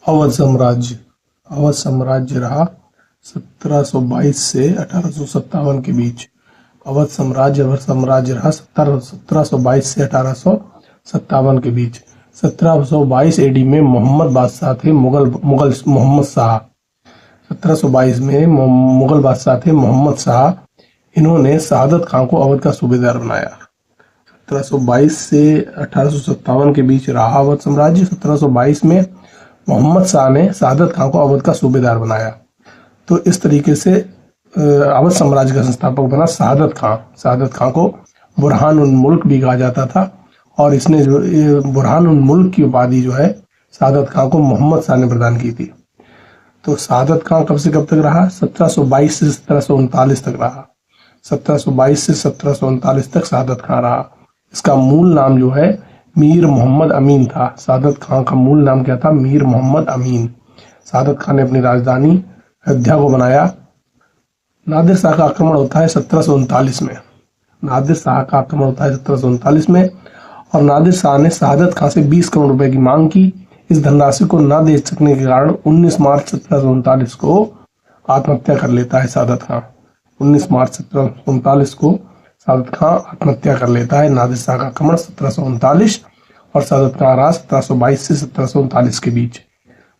अवध साम्राज्य रहा 1722 से 1857 के बीच। अवध साम्राज्य रहा 1722 से 1857 के बीच। 1722 एडी में मोहम्मद बादशाह थे मोहम्मद शाह। 1722 में मुगल बादशाह थे मोहम्मद शाह। इन्होंने शहादत खां को अवध का सूबेदार बनाया। 1722 से 1857 के बीच रहा अवध साम्राज्य। 1722 में मोहम्मद शाह ने शहादत खां को अवध का सूबेदार बनाया। तो इस तरीके से अवध साम्राज्य का संस्थापक बना शहादत खां। शहादत खां को बुरहान उल मुल्क भी कहा जाता था, और इसने जो बुरहान उल मुल्क की उपाधि जो है शहादत खां को मोहम्मद शाह ने प्रदान की थी। तो शहादत खां कब से कब तक रहा? 1722 से 1739 तक रहा। 1722 से 1739 तक शहादत खां रहा। इसका मूल नाम जो है मीर मोहम्मद अमीन था। शहादत खां का मूल नाम क्या था? मीर मोहम्मद अमीन। शहादत खां ने अपनी राजधानी अयोध्या को बनाया। नादिर शाह का आक्रमण होता है 1739 में। नादिर शाह का आक्रमण होता है 1739 में, और नादिर शाह ने शहादत खां से 20 करोड़ रुपए की मांग की। इस धनराशि को न दे सकने के कारण 19 मार्च 1739 को आत्महत्या कर लेता है शहादत खां। 19 मार्च 1739 को शहादत खां आत्महत्या कर लेता है। नादिर शाह का आक्रमण 1739 और शहादत खां रहा 1722 से 1739 के बीच।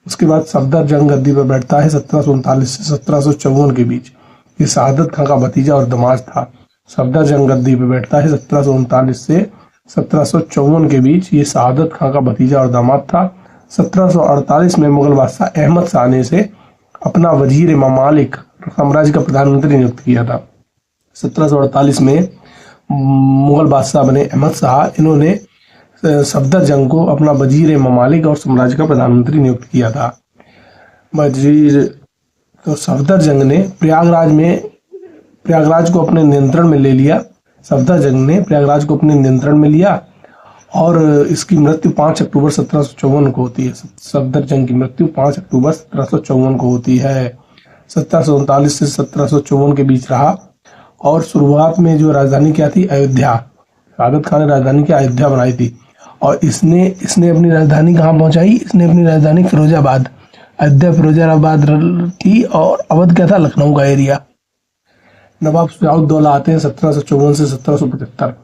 उसके बाद सफदर जंग गद्दी पर बैठता है 1739 से 1754 के बीच। ये शहादत खां का भतीजा और दामाद था। सफदर जंग गद्दी पर बैठता है 1739 से 1754 के बीच। ये शहादत खां का भतीजा और दामाद था। 1748 में मुगल बादशाह अहमद शाह ने इसे अपना वजीर ममालिक साम्राज्य का प्रधानमंत्री नियुक्त किया था। 1748 में मुगल बादशाह बने अहमद शाह। इन्होंने सफदर जंग को अपना वजीर ममालिक और साम्राज्य का प्रधानमंत्री नियुक्त किया था। तो सफदर जंग ने प्रयागराज को अपने नियंत्रण में ले लिया। सफदर जंग ने प्रयागराज को अपने नियंत्रण में लिया, और इसकी मृत्यु 5 अक्टूबर 1754 को होती है। सफदर जंग की मृत्यु 5 अक्टूबर 1754 को होती है। 1739 से 1754 के बीच रहा, और शुरुआत में जो राजधानी क्या थी? अयोध्या। शहादत खां ने राजधानी की अयोध्या बनाई थी, और इसने अपनी राजधानी कहाँ पहुंचाई? इसने अपनी राजधानी फिरोजाबाद, अयोध्या फिरोजाबाद थी, और अवध क्या था? लखनऊ का एरिया। नवाब शुजाउद्दौला आते हैं 1754 से 1775।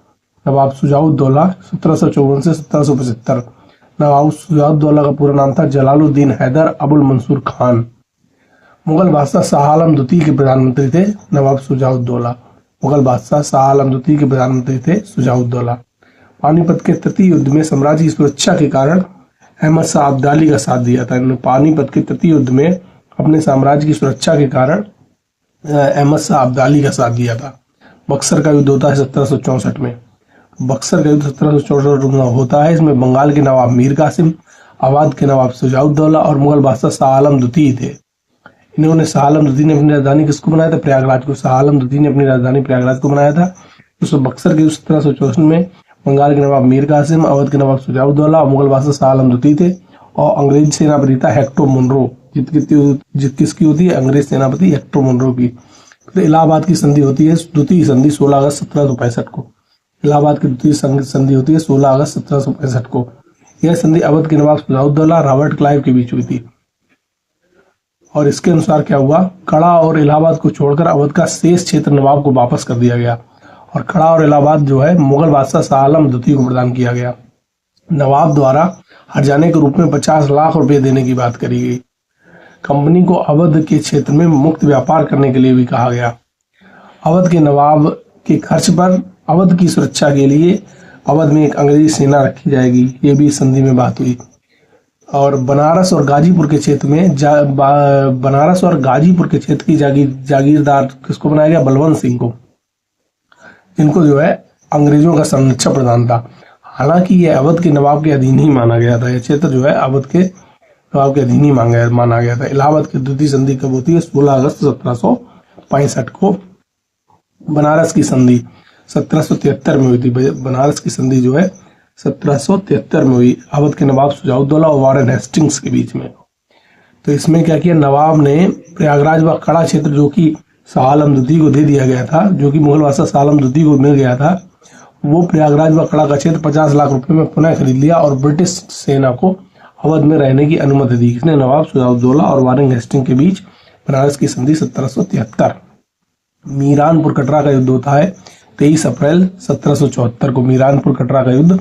नवाब शुजाउद्दौला 1754 से 1775। नवाब शुजाउद्दौला का पूरा नाम था जलालुद्दीन हैदर अबुल मंसूर खान। मुगल बादशाह शाह आलम द्वितीय के प्रधानमंत्री थे नवाब शुजाउद्दौला। मुगल बादशाह शाह आलम द्वितीय के प्रधानमंत्री थे शुजाउद्दौला। पानीपत के तृतीय युद्ध में साम्राज्य की सुरक्षा के कारण अहमद शाह अब्दाली का साथ दिया था। इन्होंने पानीपत के तृतीय युद्ध में अपने साम्राज्य की सुरक्षा के कारण अहमद शाह अब्दाली का साथ दिया था। बक्सर का युद्ध होता है 1764 में। बक्सर का युद्ध 1764 में होता है। इसमें बंगाल के नवाब मीर कासिम, अवध के नवाब शुजाउद्दौला और मुगल बादशाह शाह आलम द्वितीय थे। इन्होंने शाह आलम द्वितीय ने अपनी राजधानी किसको बनाया था? प्रयागराज को। शाह आलम द्वितीय ने अपनी राजधानी प्रयागराज को बनाया था। तो बक्सर के 1764 में बंगाल के नवाब मीर कासिम, अवध के नवाब शुजाउद्दौला और मुगल बादशाह शाह आलम द्वितीय थे, और अंग्रेज सेनापति था हेक्टर मुनरो। जीत किसकी होती है? अंग्रेज सेनापति हेक्टर मुनरो की। फिर इलाहाबाद की संधि होती है, द्वितीय संधि 16 अगस्त 1765 को। इलाहाबाद की द्वितीय संधि होती है 16 अगस्त 1765 को। यह संधि अवध के नवाब शुजाउद्दौला रॉबर्ट क्लाइव के बीच हुई थी, और इसके अनुसार क्या हुआ? कड़ा और इलाहाबाद को छोड़कर अवध का शेष क्षेत्र नवाब को वापस कर दिया गया, और कड़ा और इलाहाबाद जो है मुगल बादशाह शाह आलम द्वितीय को प्रदान किया गया। नवाब द्वारा हर्जाने के रूप में 50 लाख रुपए देने की बात करी गई। कंपनी को अवध के क्षेत्र में मुक्त व्यापार करने के लिए भी कहा गया। अवध के नवाब के खर्च पर अवध की सुरक्षा के लिए अवध में एक अंग्रेजी सेना रखी जाएगी, ये भी संधि में बात हुई। और बनारस और गाजीपुर के क्षेत्र में की जागीरदार किसको बनाया गया? बलवंत सिंह को, जिनको जो है अंग्रेजों का संरक्षण प्रदान था। हालांकि यह अवध के नवाब के अधीन ही माना गया था। यह क्षेत्र जो है अवध के नवाब के अधीन ही माना गया था। इलाहाबाद की द्वितीय संधि कब होती है? 16 अगस्त 1765 को। बनारस की संधि 1773 में हुई थी। बनारस की संधि जो है 1773 में हुई, अवध के नवाब शुजाउद्दौला और वारेन हेस्टिंग्स के बीच में। तो इसमें क्या किया? नवाब ने प्रयागराज व कड़ा क्षेत्र जो कि शाह आलम द्वितीय को दे दिया गया था, जो कि मुगल बादशाह शाह आलम द्वितीय को मिल गया था, वो प्रयागराज व कड़ा का क्षेत्र 50 लाख रुपए में पुनः खरीद लिया और ब्रिटिश सेना को अवध में रहने की अनुमति दी। इसने नवाब सिराजुद्दौला और वारेन हेस्टिंग के बीच बनारस की संधि 1773। मीरानपुर कटरा का युद्ध होता है 23 अप्रैल 1774 को। मीरानपुर कटरा का युद्ध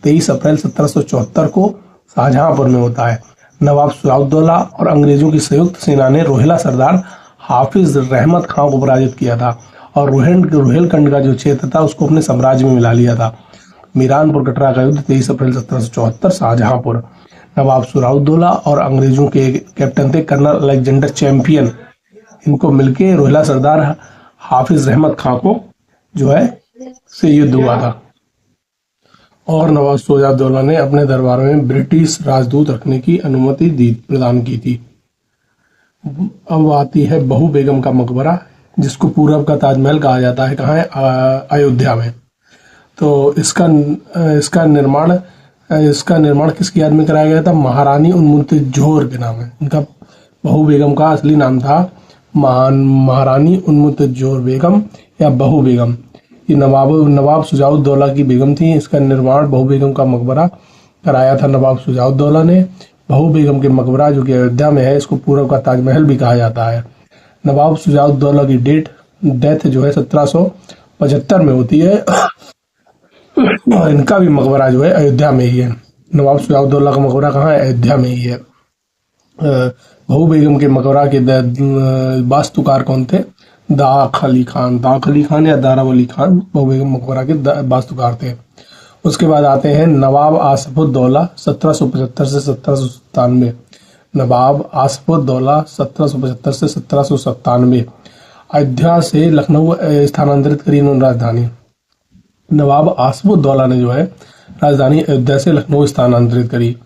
23 अप्रैल 1774 को शाहजहांपुर में होता है। नवाब सिराजुद्दौला और अंग्रेजों की संयुक्त सेना ने रोहिला सरदार हाफिज रहमत खां को पराजित किया था और रोहिलखंड का जो क्षेत्र था उसको अपने साम्राज्य में मिला लिया था। मीरानपुर कटरा का युद्ध 23 अप्रैल 1774 शाहजहांपुर। नवाब सिराजुद्दौला और अंग्रेजों के कैप्टन थे कर्नल अलेक्जेंडर चैंपियन। इनको मिलके रोहिला सरदार हाफिज रहमत खां को जो है से युद्ध हुआ था। और नवाब सिराजुद्दौला ने अपने दरबार में ब्रिटिश राजदूत रखने की अनुमति प्रदान की थी। अब आती है बहू बेगम का मकबरा, जिसको पूरब का ताजमहल कहा जाता है। कहाँ है? अयोध्या में। तो इसका निर्माण किसकी याद में कराया गया था? महारानी उन्मुत्तजोर के नाम है। इनका बहू बेगम का असली नाम था महारानी उन्मुत्तजोर बेगम या बहू बेगम। ये नवाब सिराजुद्दौला की बेगम थी। इसका निर्माण बहू बेगम का मकबरा कराया था नवाब सिराजुद्दौला ने। बहू बेगम के मकबरा जो कि अयोध्या में है, इसको पूरब का ताजमहल भी कहा जाता है। नवाब सिराजुद्दौला की डेथ जो है 1775 में होती है। इनका भी मकबरा जो है अयोध्या में ही है। नवाब सिराजुद्दौला का मकबरा कहाँ है? अयोध्या में ही है। बहू बेगम के मकबरा के वास्तुकार कौन थे? दाख अली खान या दारा अली खान बहू बेगम मकबरा के वास्तुकार थे। उसके बाद आते हैं नवाब आसफुद्दौला 1775 से 1797। नवाब आसफुद्दौला 1775 से 1797 अयोध्या से लखनऊ स्थानांतरित करी इन्होंने राजधानी। नवाब आसफुद्दौला ने जो है राजधानी अयोध्या से लखनऊ स्थानांतरित करी।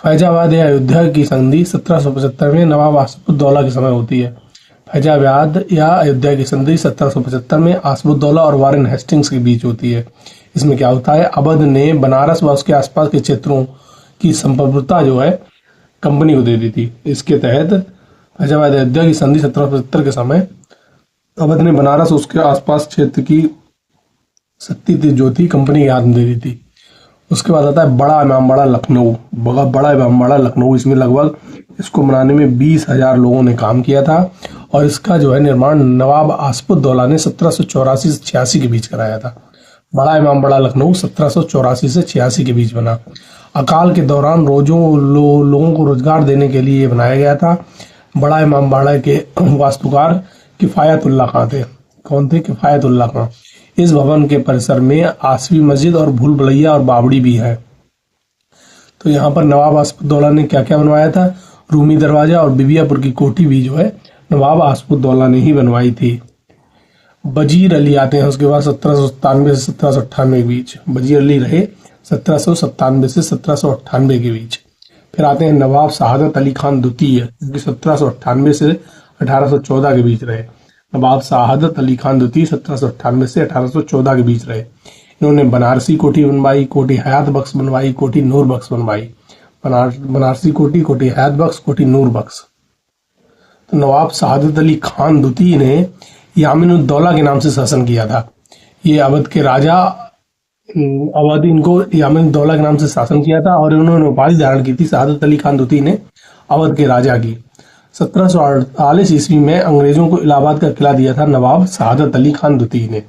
फैजाबाद या अयोध्या की संधि 1775 में नवाब आसफुद्दौला के समय होती है। फैजाबाद या अयोध्या की संधि 1775 में आसफुद्दौला और वारेन हेस्टिंग्स के बीच होती है। इसमें क्या होता है? अवध ने बनारस व उसके आसपास के क्षेत्रों की संप्रभुता जो है कंपनी को दे दी थी। इसके तहत फैजाबाद अयोध्या की संधि 1775 के समय अवध ने बनारस उसके आसपास क्षेत्र की सत्ती जो थी कंपनी के हाथ में दे दी थी। उसके बाद आता है बड़ा इमामबाड़ा लखनऊ। बड़ा इमामबाड़ा लखनऊ, इसमें लगभग इसको बनाने में 20,000 लोगों ने काम किया था और इसका जो है निर्माण नवाब आसफुद्दौला ने 1784 से 86 के बीच कराया था। बड़ा इमामबाड़ा लखनऊ 1784 से 86 के बीच बना। अकाल के दौरान लोगों को रोजगार देने के लिए बनाया गया था। बड़ा इमामबाड़ा के वास्तुकार किफायतुल्लाह खां थे। कौन थे? किफायतुल्लाह खां। इस भवन के परिसर में आसवी मस्जिद और भूल भुलैया और बावड़ी भी है। तो यहाँ पर नवाब आसफुद्दौला ने क्या क्या बनवाया था? रूमी दरवाजा और बिबियापुर की कोठी भी जो है नवाब आसफुद्दौला ने ही बनवाई थी। वजीर अली आते हैं उसके बाद 1797 से 1798 के बीच। वजीर अली रहे 1797 से 1798 के बीच। फिर आते हैं नवाब शहादत अली खान द्वितीय, जो 1798 से 1814 के बीच रहे। नवाब शहादत अली खान द्वितीय 1798 से 1814 के बीच रहे। इन्होंने बनारसी कोठी बनवाई, कोठी हयात बख्श बनवाई, कोठी नूर बख्श बनवाई। बनारसी कोठी, कोठी हयात बख्श, कोठी नूर बख्श। तो नवाब शहादत अली खान द्वितीय ने यामिनुद्दौला के नाम से शासन किया था। ये अवध के राजा इनको यामिनुद्दौला के नाम से शासन किया था और इन्होंने उपाधि धारण की थी शहादत अली खान द्वितीय ने अवध के राजा की। 1748 ईस्वी में अंग्रेजों को इलाहाबाद का किला दिया था नवाब शहादत अली खान द्वितीय ने।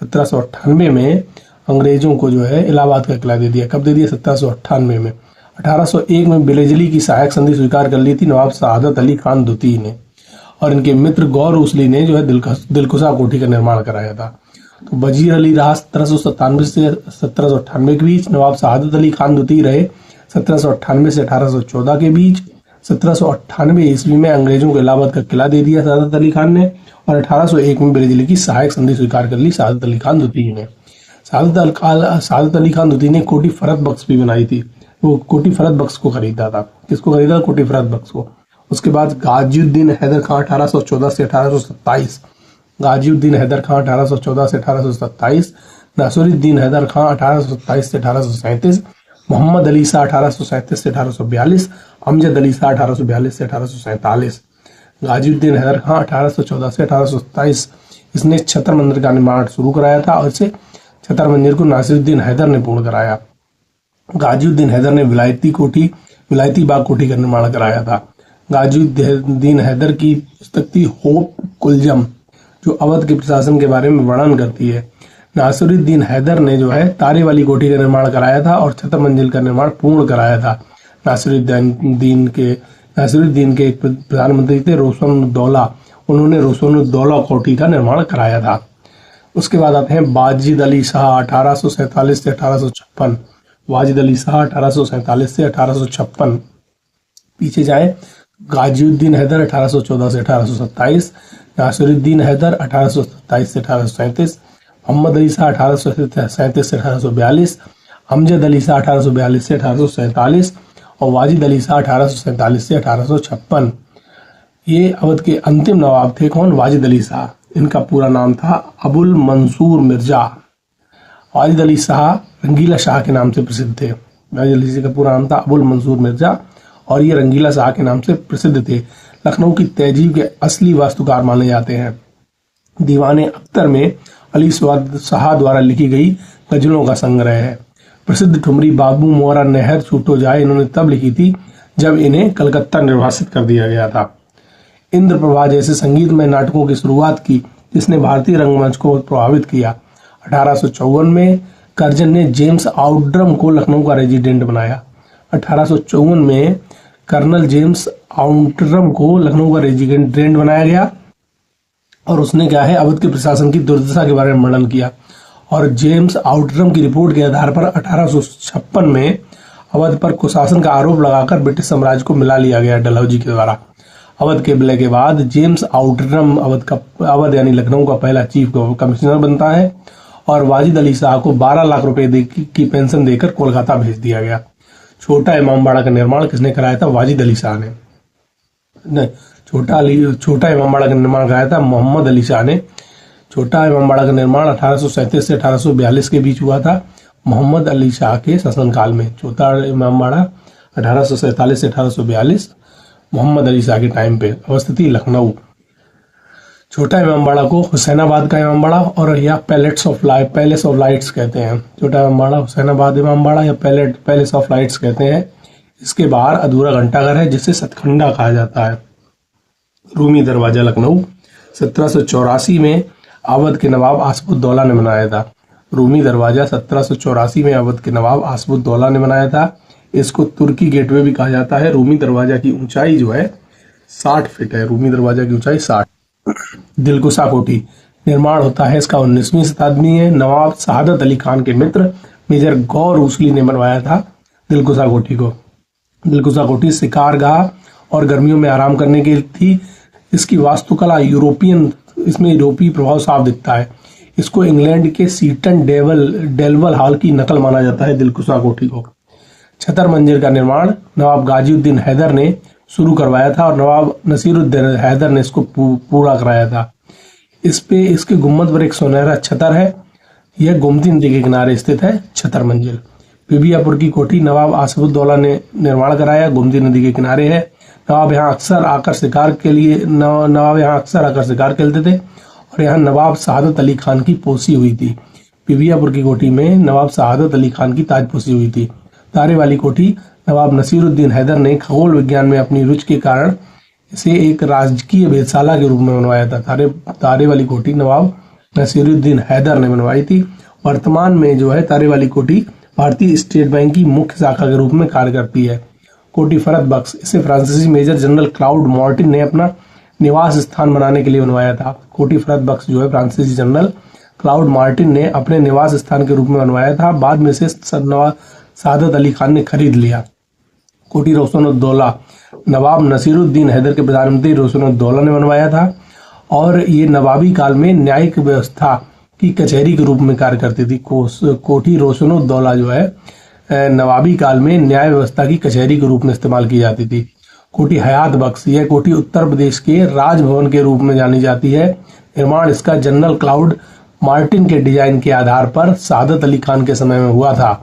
1798 में अंग्रेजों को जो है इलाहाबाद का किला दे दिया। कब दे दिया? 1798 में। 1801 में बिलेजली की सहायक संधि स्वीकार कर ली थी नवाब शहादत अली खान द्वितीय ने और इनके मित्र गौर उसली ने जो है दिलकुशा कोठी का निर्माण कराया था। तो वजीर अली रहा 1797 से 1798 के बीच। नवाब शहादत अली खान द्वितीय रहे 1798 से 1814 के बीच। 1798 ईस्वी में अंग्रेजों को इलाहाबाद का किला दे दिया शहादत अली खान ने और 1801 में बिलेजली की सहायक संधि स्वीकार कर ली शहादत अली खान द्वितीय ने। शहादत अली खान द्वितीय ने कोठी फरत बख्श भी बनाई थी। वो कोठी फरत बख्श को खरीदा था। किसको खरीदा? कोठी फरत बख्श को। उसके बाद गाजिउद्दीन हैदर खां 1814 से 1827। गाजिउद्दीन हैदर खां 1814 से 1827। नासिरुद्दीन हैदर खां 1827 से 1837। मोहम्मद अली शाह 1837 से 1842। अमजद अली शाह 1842 से 1847। गाजिउद्दीन हैदर खां 1814 से 1827 इसने छतर मंदिर का निर्माण शुरू कराया था और इसे छतर मंदिर को नासिरुद्दीन हैदर ने पूर्ण कराया। गाजिउद्दीन हैदर ने विलायती कोठी विलायती बाग कोठी का निर्माण कराया था। गाजिउद्दीन हैदर की पुस्तक थी होप कुलजम, जो अवध के प्रशासन के बारे में वर्णन करती है। नासिरुद्दीन हैदर ने जो है तारे वाली कोठी का निर्माण कराया था और 76 मंजिल का निर्माण पूर्ण कराया था। नासिरुद्दीन के एक प्रधानमंत्री थे रोशनुद्दौला, उन्होंने रोशनुद्दौला कोठी का निर्माण कराया था। उसके बाद आते हैं वाजिद अली शाह 1847 से 1856। वाजिद अली शाह 1847 से 1856। पीछे जाए, गाजिउद्दीन हैदर 1814 से 1827, नासिरुद्दीन हैदर 1827 से 1837, मोहम्मद अली शाह 1837 से 1842, अमजद अली शाह 1842 से 1847 और वाजिद अली शाह 1847 से 1856। ये अवध के अंतिम नवाब थे। कौन? वाजिद अली शाह। इनका पूरा नाम था अबुल मंसूर मिर्जा। वाजिद अली शाह रंगीला शाह के नाम से प्रसिद्ध थे। वाजिद अली शाह का पूरा नाम था अबुल मंसूर मिर्जा और ये रंगीला शाह के नाम से प्रसिद्ध थे। लखनऊ की तहजीब के असली वास्तुकार माने जाते हैं। दीवाने अख्तर में अली शाह द्वारा लिखी गई गजलों का संग्रह है। प्रसिद्ध ठुमरी बाबू मोरा नहर छूटो जाए इन्होंने तब लिखी थी जब इन्हें कलकत्ता निर्वासित कर दिया गया था। इंद्रप्रभा जैसे संगीतमय नाटकों की शुरुआत की जिसने भारतीय रंगमंच को प्रभावित किया। 1854 में कर्जन ने जेम्स आउटरम को लखनऊ का रेजिडेंट बनाया। 1854 में कर्नल जेम्स आउटरम को लखनऊ का रेजिडेंट बनाया गया और उसने क्या है अवध के प्रशासन की दुर्दशा के बारे में वर्णन किया। और जेम्स आउटरम की रिपोर्ट के आधार पर 1856 में अवध पर कुशासन का आरोप लगाकर ब्रिटिश साम्राज्य को मिला लिया गया डलहौजी के द्वारा। अवध के विलय के बाद जेम्स आउटरम अवध यानी लखनऊ का पहला चीफ कमिश्नर बनता है और वाजिद अली शाह को 12 लाख रुपए की पेंशन देकर कोलकाता भेज दिया गया। छोटा इमामबाड़ा का निर्माण किसने कराया था? वाजिद अली शाह ने। नहीं, छोटा इमामबाड़ा का निर्माण कराया था मोहम्मद अली शाह ने। छोटा इमामबाड़ा का निर्माण 1837 से 1842 के बीच हुआ था मोहम्मद अली शाह के शासनकाल में। छोटा इमामबाड़ा 1847 से 1842 मोहम्मद अली शाह के टाइम पे अवस्थित थी लखनऊ। छोटा इमामबाड़ा को हुसैनाबाद का इमामबाड़ा और या पैलेस ऑफ लाइट्स कहते हैं। छोटा इमामबाड़ा हुसैनाबाद इमामबाड़ा या पैलेस ऑफ लाइट्स कहते हैं। इसके बाहर अधूरा घंटाघर है जिसे सतखंडा कहा जाता है। रूमी दरवाजा लखनऊ 1784 में अवध के नवाब आसफुद्दौला ने बनाया था। रूमी दरवाजा 1784 में अवध के नवाब आसफुद्दौला ने बनाया था। इसको तुर्की गेटवे भी कहा जाता है। रूमी दरवाजा की ऊंचाई जो है 60 फीट है। रूमी दरवाजा की ऊंचाई 60। दिलकुशा कोठी निर्माण होता है इसका 19वीं शताब्दी में। नवाब शहादत अली खान के मित्र मेजर गौर उसली ने बनवाया था दिलकुशा कोठी को। दिलकुशा कोठी शिकारगाह और गर्मियों में आराम करने की थी। इसकी वास्तुकला इसमें यूरोपीय प्रभाव साफ दिखता है। इसको इंग्लैंड के सीटन डेलवल हॉल की नकल माना जाता है दिलकुशा कोठी को। 76 मंजिल का निर्माण नवाब गाजिउद्दीन हैदर ने शुरू करवाया था और नवाब नसीरुद्दीन हैदर ने इसको पूरा कराया था। इसके गुम्बद पर एक सुनहरा छतर है। यह गोमती नदी के किनारे स्थित है। 76 मंजिल। बीबियापुर की कोठी नवाब आसफुद्दौला ने निर्माण कराया। गोमती नदी के किनारे है। नवाब यहाँ अक्सर आकर शिकार खेलते थे और यहाँ नवाब शहादत अली खान की पोसी हुई थी। बीबियापुर की कोठी में नवाब शहादत अली खान की ताजपोशी हुई थी। तारे वाली कोठी नवाब नसीरुद्दीन हैदर ने खगोल विज्ञान में अपनी रुचि के कारण इसे एक राजकीय वेधशाला के रूप में बनवाया था। तारे वाली कोठी नवाब नसीरुद्दीन हैदर ने बनवाई थी। वर्तमान में जो है तारे वाली कोठी भारतीय स्टेट बैंक की मुख्य शाखा के रूप में कार्य करती है। कोठी फरत बख्श, इसे फ्रांसीसी मेजर जनरल क्लाउड मार्टिन ने अपना निवास स्थान बनाने के लिए बनवाया था। कोठी फरत बख्श जो है फ्रांसीसी जनरल क्लाउड मार्टिन ने अपने निवास स्थान के रूप में बनवाया था। बाद में से शहादत अली खान ने खरीद लिया। कोठी रोशनुद्दौला नवाब नसीरुद्दीन हैदर के प्रधानमंत्री रोशनुद्दौला ने बनवाया था और ये नवाबी काल में न्यायिक व्यवस्था की कचहरी के रूप में कार्य करती थी। कोठी रोशनुद्दौला जो है नवाबी काल में न्याय व्यवस्था की कचहरी के रूप में इस्तेमाल की जाती थी। कोठी हयात बख्श, यह कोठी उत्तर प्रदेश के राजभवन के रूप में जानी जाती है। निर्माण इसका जनरल क्लाउड मार्टिन के डिजाइन के आधार पर शहादत अली खान के समय में हुआ था।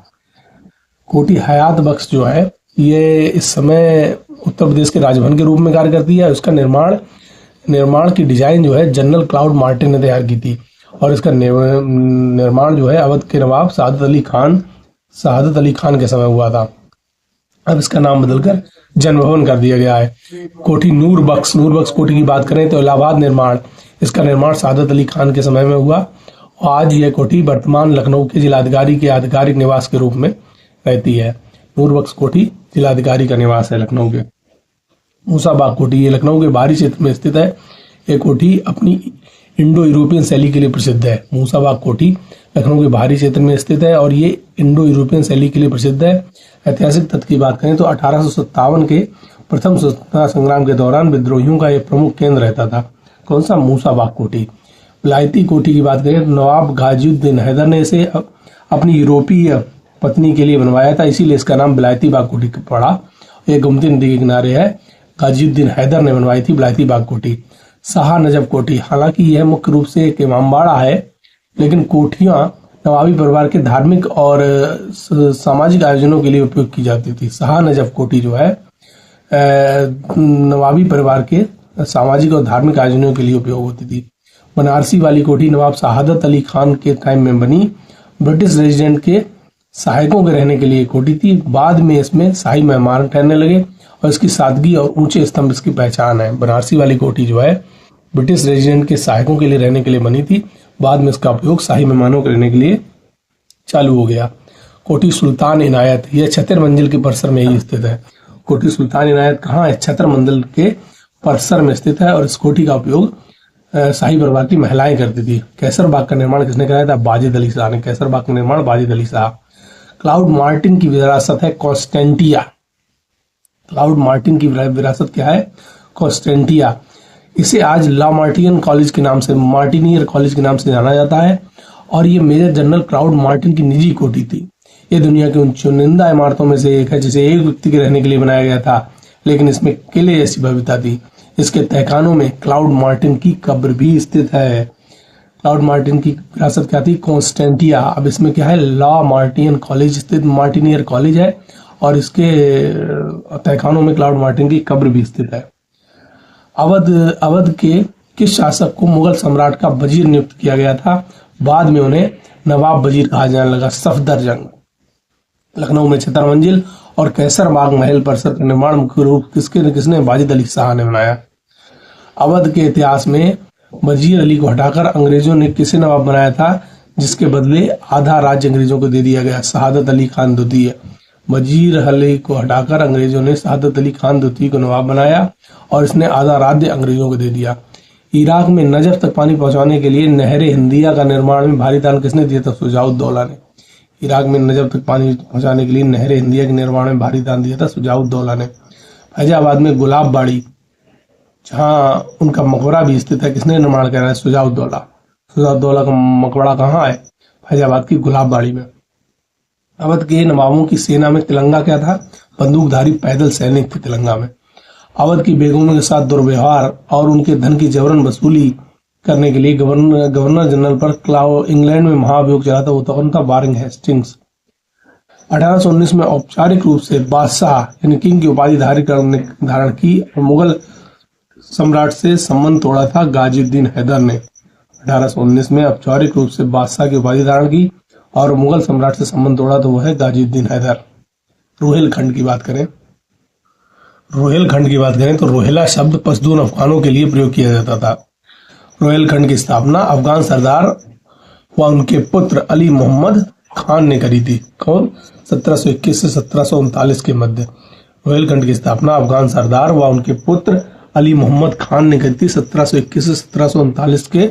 कोठी हयात बख्श जो है ये इस समय उत्तर प्रदेश के राजभवन के रूप में कार्य करती है। उसका निर्माण की डिजाइन जो है जनरल क्लाउड मार्टिन ने तैयार की थी और इसका निर्माण जो है अवध के नवाब शहादत अली खान के समय हुआ था। अब इसका नाम बदलकर जन्म भवन कर दिया गया है। कोठी नूरबख्श कोठी की बात करें तो इलाहाबाद निर्माण, इसका निर्माण सादत अली खान के समय में हुआ और आज यह कोठी वर्तमान लखनऊ के जिलाधिकारी के आधिकारिक निवास के रूप में रहती है। नूरबख्श कोठी जिलाधिकारी का निवास है लखनऊ के। मूसाबाग कोठी, ये लखनऊ के बाहरी क्षेत्र में स्थित है। ये कोठी अपनी इंडो यूरोपियन शैली के लिए प्रसिद्ध है। मूसाबाग कोठी लखनऊ के बाहरी क्षेत्र में स्थित है और ये इंडो यूरोपियन शैली के लिए प्रसिद्ध है। ऐतिहासिक तथ्य की बात करें तो 1857 के प्रथम स्वतंत्रता संग्राम के दौरान विद्रोहियों का एक प्रमुख केंद्र रहता था। कौन सा? मूसाबाग कोठी। विलायती कोठी की बात करें तो नवाब गाजिउद्दीन हैदर ने इसे अपनी यूरोपीय पत्नी के लिए बनवाया था, इसीलिए इसका नाम विलायती बाग कोठी पड़ा। यह गोमती नदी के किनारे है। गाजिउद्दीन हैदर ने बनवाई थी विलायती बाग कोठी। शाह नजफ कोठी, हालांकि यह मुख्य रूप से एक इमामबाड़ा है, लेकिन कोठियां नवाबी परिवार के धार्मिक और सामाजिक आयोजनों के लिए उपयोग की जाती थी। शाह नजफ कोठी जो है नवाबी परिवार के सामाजिक और धार्मिक आयोजनों के लिए उपयोग होती थी। बनारसी वाली कोठी नवाब शहादत अली खान के टाइम में बनी, ब्रिटिश रेजिडेंट के सहायकों के रहने के लिए कोठी थी। बाद में इसमें शाही मेहमान ठहरने लगे और इसकी सादगी और ऊंचे स्तंभ इसकी पहचान है। बनारसी वाली कोठी जो है ब्रिटिश रेजिडेंट के सहायकों के लिए रहने के लिए बनी थी, बाद में इसका उपयोग शाही मेहमानों के रहने के लिए चालू हो गया। कोठी सुल्तान इनायत, यह 76 मंजिल के परिसर में ही स्थित है। कोठी सुल्तान इनायत कहाँ है? 76 मंजिल के परिसर में स्थित है और इस कोठी का उपयोग शाही परिवार की महिलाएं करती थी। कैसर बाग का निर्माण किसने कराया था? बाजिद अली शाह ने। कैसर बाग का निर्माण बाजिद अली शाह। क्लाउड मार्टिन की विरासत है कॉन्स्टेंटिया। क्लाउड मार्टिन की विरासत क्या है? कॉन्स्टेंटिया। इसे आज ला मार्टिन कॉलेज के नाम से, मार्टिनियर कॉलेज के नाम से जाना जाता है और ये मेजर जनरल क्लाउड मार्टिन की निजी कोठी थी। ये दुनिया की उन चुनिंदा इमारतों में से एक है जिसे एक व्यक्ति के रहने के लिए बनाया गया था, लेकिन इसमें किले जैसी भव्यता थी। इसके तहखानों में क्लाउड मार्टिन की कब्र भी स्थित है। क्लाउड मार्टिन की विरासत क्या थी? कॉन्स्टेंटिया। अब इसमें क्या है? ला मार्टिन कॉलेज स्थित मार्टिनियर कॉलेज है और इसके तहखानों में क्लाउड मार्टिन की कब्र भी स्थित है। अवध के किस शासक को मुगल सम्राट का वजीर नियुक्त किया गया था? बाद में उन्हें नवाब वजीर कहा जाने लगा। सफदरजंग। लखनऊ में 76 मंजिल और कैसर बाग महल परिसर का निर्माण मुख्य रूप किसने? बाजिद अली शाह ने बनाया। अवध के इतिहास में वजीर अली को हटाकर अंग्रेजों ने किसे नवाब बनाया था, जिसके बदले आधा राज्य अंग्रेजों को दे दिया गया? शहादत अली खान द्वितीय। वजीर अली को हटाकर अंग्रेजों ने शहादत अली खान द्वितीय को नवाब बनाया और इसने आधा राज्य अंग्रेजों को दे दिया। इराक में नजफ तक पानी पहुंचाने के लिए नहर हिंदिया का निर्माण में भारी दान किसने दिया था? शुजाउद्दौला ने। इराक में नजफ तक पानी पहुंचाने के लिए नहर हिंदिया के निर्माण में भारी दान दिया था शुजाउद्दौला ने। फैजाबाद में गुलाबबाड़ी, जहां उनका मकबरा भी स्थित है, किसने निर्माण करा है? शुजाउद्दौला। शुजाउद्दौला का मकबरा कहाँ है? फैजाबाद की गुलाबबाड़ी में। अवध के नवाबों की सेना में तिलंगा क्या था? बंदूकधारी पैदल सैनिक थे तिलंगा में। अवध की बेगमों के साथ दुर्व्यवहार और उनके धन की जबरन वसूली करने के लिए गवर्नर जनरल पर इंग्लैंड में महाभियोग चला था, वो कौन था? Warren Hastings. 1819 में औपचारिक रूप से बादशाह यानी किंग की उपाधि धारण की और मुगल सम्राट से संबंध तोड़ा था गाजिउद्दीन हैदर ने। 1819 में औपचारिक रूप से बादशाह की उपाधि धारण की और मुगल सम्राट से संबंध तोड़ा तो वह है गाजिउद्दीन हैदर। रोहिलखंड की बात करें तो रोहिला शब्द पश्तून अफगानों के लिए प्रयोग किया जाता था। रोहिलखंड की स्थापना अफगान सरदार व उनके पुत्र अली मोहम्मद खान ने करी थी। कौन? 1721 से 1739 के मध्य। रोहिलखंड की स्थापना अफगान सरदार व उनके पुत्र अली मोहम्मद खान ने करी थी 1721 से 1739 के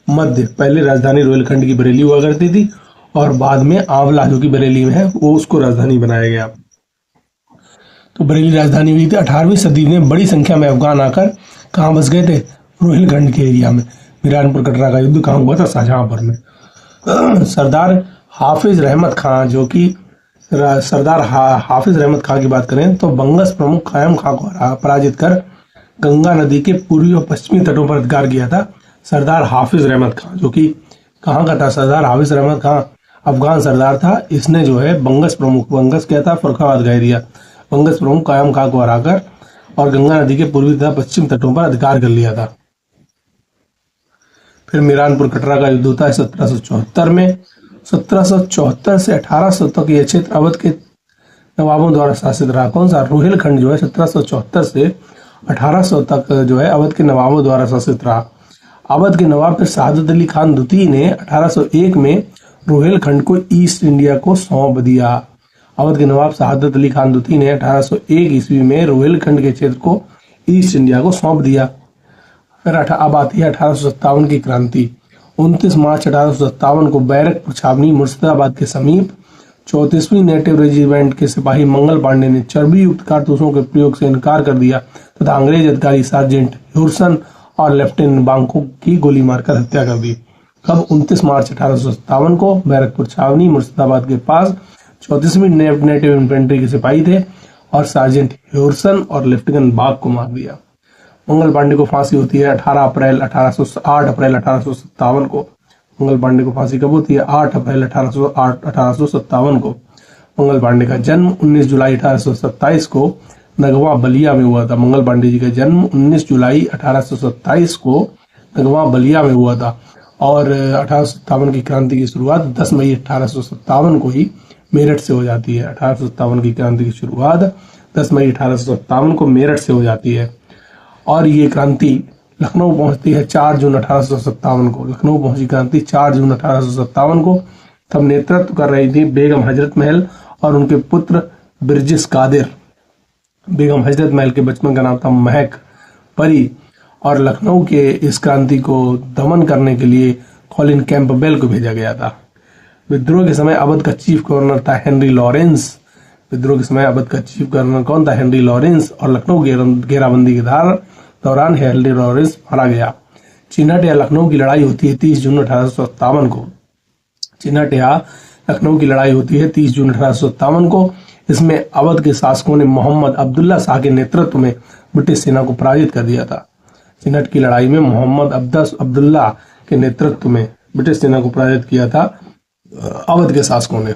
मध्य। पहले राजधानी रोहिलखंड की बरेली हुआ करती थी और बाद में आंवला जो कि बरेली में है वो उसको राजधानी बनाया गया। तो बरेली राजधानी हुई थी। 18वीं सदी में बड़ी संख्या में अफगान आकर कहाँ बस गए थे? रोहिलखंड के एरिया में। मीरानपुर कटरा का युद्ध कहाँ हुआ था? शाहजहांपुर में। सरदार हाफिज रहमत खां की बात करें तो बंगस प्रमुख कायम खां को पराजित कर गंगा नदी के पूर्वी और पश्चिमी तटों पर अधिकार किया था। सरदार हाफिज रहमत खां जो कि कहाँ का था? सरदार हाफिज रहमत खां अफगान सरदार था। इसने जो है बंगस क्या था? फर्रुखाबाद का एरिया। बंगस प्रमुख कायम खां को हराकर और गंगा नदी के पूर्वी तथा पश्चिम तटों पर अधिकार कर लिया था। फिर मीरानपुर कटरा का युद्ध होता है 1774 में। 1774 से 1800 तक यह क्षेत्र अवध के नवाबों द्वारा शासित रहा। कौन सा? रोहिलखंड जो है 1774 से 1800 तक जो है अवध के नवाबों द्वारा शासित रहा। अवध के नवाब फिर शहादत अली खान द्वितीय ने 1801 में रोहिलखंड को ईस्ट इंडिया को सौंप दिया। अवध के नवाब शहादत अली खान द्वितीय ने 1801 ईस्वी में रोहिलखंड के क्षेत्र को ईस्ट इंडिया को सौंप दिया। फिर अब आती है 1857 की क्रांति। 29 मार्च 1857 को बैरकपुर छावनी मुर्शिदाबाद के समीप 34वीं नेटिव रेजिमेंट के सिपाही मंगल पांडे ने चर्बी युक्त कारतूसों के प्रयोग से इनकार कर दिया तथा अंग्रेज अधिकारी सार्जेंट ह्यूरसन और लेफ्टिनेंट बांको की गोली मारकर हत्या कर दी। कब? 29 मार्च 1857 को बैरकपुर छावनी मुर्शिदाबाद के पास 34वीं नेटिव इन्फेंट्री के सिपाही थे और सार्जेंट ह्यूरसन और लेफ्टिनेंट बाग को मार दिया। मंगल पांडे को फांसी होती है 8 अप्रैल 1857 को। मंगल पांडे को फांसी कब होती है? 8 अप्रैल 1857 को। मंगल पांडे का जन्म 19 जुलाई 1827 को नगवा बलिया में हुआ था। मंगल पांडे जी का जन्म 19 जुलाई 1827 को नगवा बलिया में हुआ था और 1857 की क्रांति की शुरुआत 10 मई 1857 को ही मेरठ से हो जाती है। 1857 की क्रांति की शुरुआत 10 मई 1857 को मेरठ से हो जाती है और ये क्रांति लखनऊ पहुंचती है 4 जून 1857 को। लखनऊ पहुंची क्रांति 4 जून 1857 को। तब नेतृत्व कर रही थी बेगम हजरत महल और उनके पुत्र बिरजिस कादिर। बेगम हजरत महल के बचपन का नाम था महक परी और लखनऊ के इस क्रांति को दमन करने के लिए कॉलिन कैंपबेल को भेजा गया था। विद्रोह के समय अवध का चीफ गवर्नर था हेनरी लॉरेंस। विद्रोह के समय अवध का चीफ गवर्नर कौन था? Henry Lawrence. और लखनऊ घेराबंदी के दौरान हेनरी लॉरेंस मारा गया। चिन्हट या लखनऊ की लड़ाई होती है 30 जून 1857 को। चिन्हट या लखनऊ की लड़ाई होती है 30 जून 1857 को। इसमें अवध के शासकों ने मोहम्मद अब्दुल्ला शाह के नेतृत्व में ब्रिटिश सेना को पराजित कर दिया था। चिन्हट की लड़ाई में मोहम्मद अब्दुल्ला के नेतृत्व में ब्रिटिश सेना को पराजित किया था अवध के शासकों ने।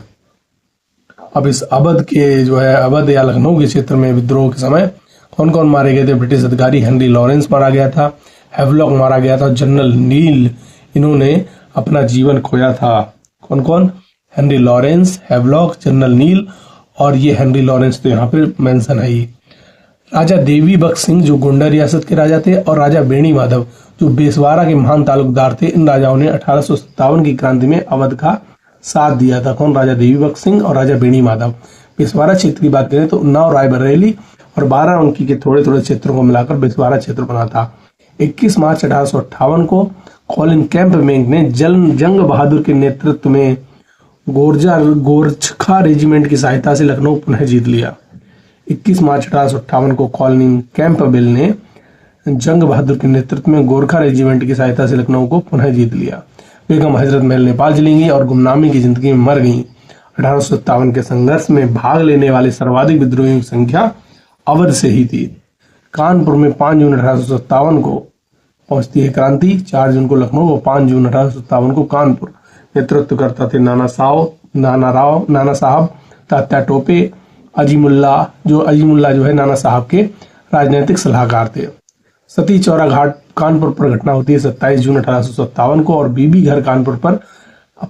अब इस अवध के जो है अवध या लखनऊ के क्षेत्र में विद्रोह के समय कौन कौन मारे गए थे? ब्रिटिश अधिकारी हेनरी लॉरेंस मारा गया था, हैवलॉक मारा गया था, जनरल नील इन्होंने अपना जीवन खोया था। कौन कौन? हेनरी लॉरेंस, हैवलॉक, जनरल नील और ये हेनरी लॉरेंस तो यहाँ पे मेंशन है ही। राजा देवी बख्श सिंह जो गोंडा रियासत के राजा थे और राजा बेणी माधव जो बेसवारा के महान तालुकदार थे, इन राजाओं ने 1857 की क्रांति में अवध का साथ दिया था। कौन? राजा देवी बख्श सिंह और राजा बेणी माधव। बेसवारा क्षेत्र की बात करें तो उन्नाव, रायबरेली और बाराबंकी के थोड़े थोड़े क्षेत्रों को मिलाकर बेसवारा क्षेत्र बना था। 21 मार्च 1858 को कॉलिन कैंपबेल ने जंग बहादुर के नेतृत्व में गोरखा रेजिमेंट की सहायता से लखनऊ पुनः जीत लिया। 21 मार्च 1858 को कॉलिन कैंपबेल ने जंग बहादुर के नेतृत्व में गोरखा रेजिमेंट की सहायता से लखनऊ को पुनः जीत लिया। बेगम हजरत महल नेपाल चली गई और गुमनामी की जिंदगी में मर गई। 1857 के संघर्ष में भाग लेने वाले सर्वाधिक विद्रोहियों की संख्या अवध से ही थी। कानपुर में 5 जून 1857 को पहुंचती है क्रांति। 4 जून को लखनऊ और 5 जून 1857 को कानपुर। नेतृत्व करता थे नाना साहब, तात्या टोपे, अजीमुल्ला जो है नाना साहब के राजनीतिक सलाहकार थे। सती चौरा घाट कानपुर पर घटना होती है 27 जून 1857 को और बीबी घर कानपुर पर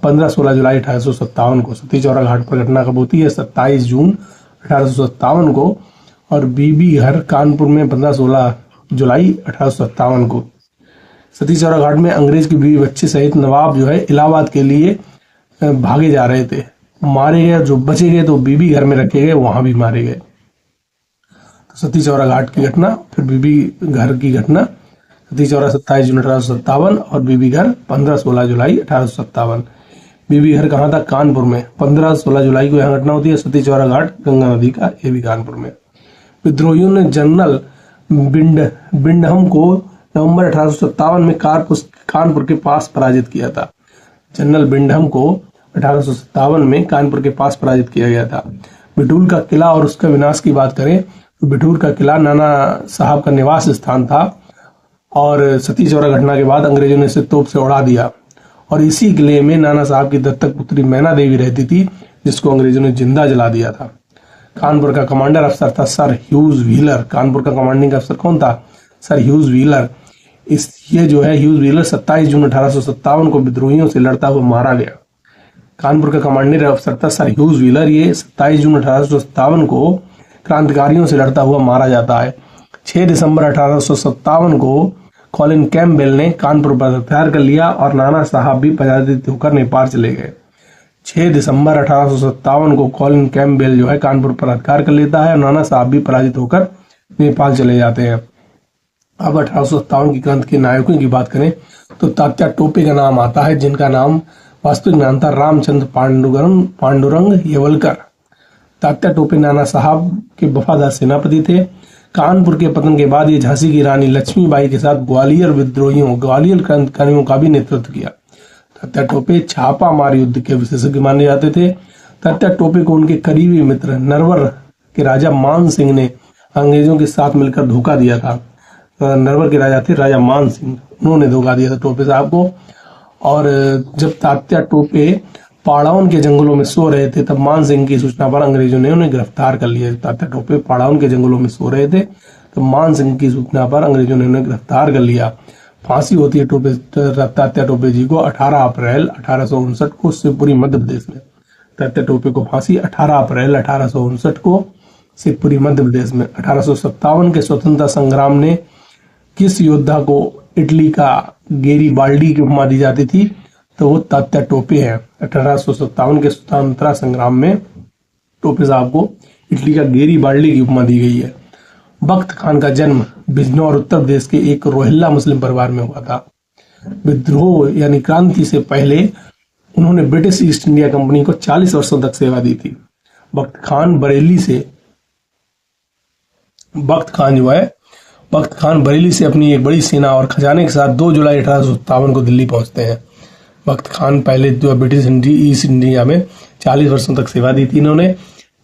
15-16 जुलाई 1857 को। सती चौरा घाट पर घटना कब होती है? 27 जून 1857 को और बीबी घर कानपुर में 15-16 जुलाई 1857 को। सती चौरा घाट में अंग्रेज की बीवी बच्चे सहित नवाब जो है इलाहाबाद के लिए भागे जा रहे थे, मारे गए। जो बचे गए तो बीबी घर में रखे गए, वहां भी मारे गए। तो सती चौरा घाट की घटना, फिर बीबी घर की घटना। सती चौरा 27 जून 1857 और बीबी घर 15-16 जुलाई 1857। बीबी घर कहाँ था? कानपुर में। 15-16 जुलाई को यहाँ घटना होती है। सती चौरा घाट गंगा नदी का, ये भी कानपुर में। विद्रोहियों ने जनरल बिंडहम को नवंबर 1857 में कानपुर के पास पराजित किया था। जनरल बिंडहम को 1857 में कानपुर के पास पराजित किया गया था। बिठूर का किला और उसका विनाश की बात करें तो बिठूर का किला नाना साहब का निवास स्थान था और सती चौरा घटना के बाद अंग्रेजों ने इसे तोप से उड़ा दिया और इसी किले में नाना साहब की दत्तक पुत्री मैना देवी रहती थी, जिसको अंग्रेजों ने जिंदा जला दिया था। कानपुर का कमांडर अफसर था सर ह्यूज व्हीलर। कानपुर का कमांडिंग अफसर कौन था? Sir huge wheeler. ये जो है ह्यूज व्हीलर 27 जून 1857 को विद्रोहियों से लड़ता हुआ मारा गया। कानपुर का कमांडर अफसर था सर ह्यूज व्हीलर। ये 27 जून 1857 को क्रांतिकारियों से लड़ता हुआ मारा जाता है। 6 दिसंबर 1857 को कॉलिन कैम्पबेल ने कानपुर पर हथियार कर लिया और नाना साहब भी पराजित होकर नेपाल चले गए। 6 दिसंबर 1857 को कॉलिन कैम्पबेल जो है कानपुर पर हथियार कर लेता है और नाना साहब भी पराजित होकर नेपाल चले जाते हैं। अब 1857 की क्रांति के नायकों की बात करें तो तात्या टोपे का नाम आता है, जिनका नाम वास्तविक नाम था रामचंद्र पांडुरंग येवलकर। तात्या टोपे नाना साहब के वफादार सेनापति थे। कानपुर के पतन के बाद ये झांसी की रानी लक्ष्मीबाई के साथ ग्वालियर क्रांतिकारियों का भी नेतृत्व किया। तात्या टोपे छापा मार युद्ध के विशेषज्ञ माने जाते थे। तात्या टोपे को उनके करीबी मित्र नरवर के राजा मान सिंह ने अंग्रेजों के साथ मिलकर धोखा दिया था। नरवर के राजा थे राजा मान सिंह, उन्होंने धोखा दिया था टोपे साहब को। और जब तात्या टोपे पाड़ाउन के जंगलों में सो रहे थे तब मान सिंह की सूचना पर अंग्रेजों ने उन्हें गिरफ्तार कर लिया। तात्या टोपे पाड़ाउन के जंगलों में सो रहे थे तो मान सिंह की सूचना पर अंग्रेजों ने उन्हें गिरफ्तार कर लिया। फांसी होती है तात्या टोपे जी को 18 अप्रैल 1859 को शिवपुरी मध्य प्रदेश में। तात्या टोपे को फांसी 18 अप्रैल 1859 को शिवपुरी मध्य प्रदेश में। 1857 के स्वतंत्रता संग्राम ने किस योद्धा को इटली का गेरीबाल्डी की उपमा दी जाती थी, तो वो तात्या टोपे है। 1857 के स्वतंत्रता संग्राम में टोपे साहब को इटली का गेरीबाल्डी की उपमा दी गई है। बख्त खान का जन्म बिजनौर उत्तर प्रदेश के एक रोहिल्ला मुस्लिम परिवार में हुआ था। विद्रोह यानी क्रांति से पहले उन्होंने ब्रिटिश ईस्ट इंडिया कंपनी को 40 वर्षों तक सेवा दी थी। बख्त खान बरेली से अपनी एक बड़ी सेना और खजाने के साथ 2 जुलाई 1857 को दिल्ली पहुंचते हैं। बख्त खान पहले जो ब्रिटिश ईस्ट इंडिया में 40 वर्षों तक सेवा दी थी इन्होंने।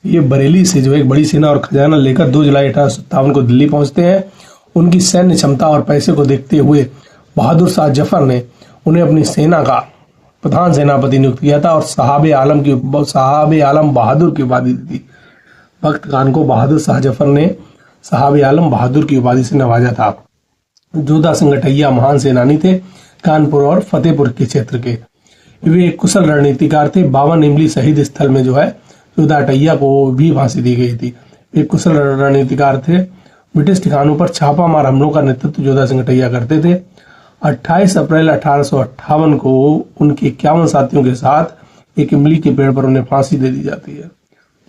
ये बरेली से जो एक बड़ी सेना और खजाना लेकर 2 जुलाई 1857 को दिल्ली पहुंचते हैं। उनकी सैन्य क्षमता और पैसे को देखते हुए बहादुर शाह जफर ने उन्हें अपनी सेना का प्रधान सेनापति नियुक्त किया था और साहब आलम बहादुर की उपाधि दी थी। बख्त खान को बहादुर शाह जफर ने साहब आलम बहादुर की उपाधि से नवाजा था। जोधा सिंह गठैया महान सेनानी थे, कानपुर और फतेहपुर के क्षेत्र के। वे एक कुशल रणनीतिकार थे। 52 इमली शहीद स्थल में जो है जोधा गठैया को भी फांसी दी गई थी। एक कुशल रणनीतिकार थे। ब्रिटिश ठिकानों पर छापामार हमलों का नेतृत्व जोधा सिंह गठैया करते थे। 28 अप्रैल 1858 को उनके 51 साथियों के साथ एक इमली के पेड़ पर उन्हें फांसी दे दी जाती है।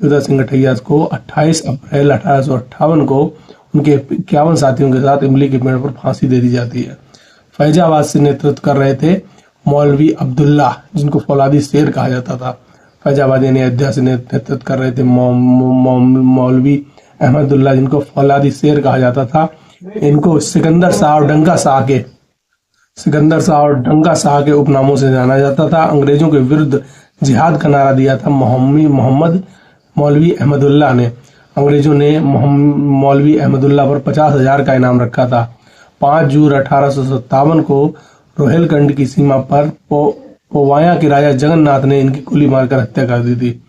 जोधा सिंह गठैया को 28 अप्रैल 1858 को उनके 51 साथियों के साथ इमली के पेड़ पर फांसी दे दी जाती है। फैजाबाद से नेतृत्व कर रहे थे मौलवी अब्दुल्ला, जिनको फौलादी शेर कहा जाता था। फैजाबाद यानी अयोध्या से नेतृत्व कर रहे थे मौलवी अहमदुल्ला, जिनको फौलादी शेर कहा जाता था। इनको सिकंदर शाह और डंगा शाह के उपनामों से जाना जाता था। अंग्रेजों के विरुद्ध जिहाद का नारा दिया था मोहम्मद मौलवी अहमदुल्ला ने। अंग्रेजों ने मौलवी अहमदुल्ला पर 50,000 का इनाम रखा था। 5 जून 1857 को रोहिलखंड की सीमा पर पोवाया के राजा जगन्नाथ ने इनकी गोली मारकर हत्या कर दी थी।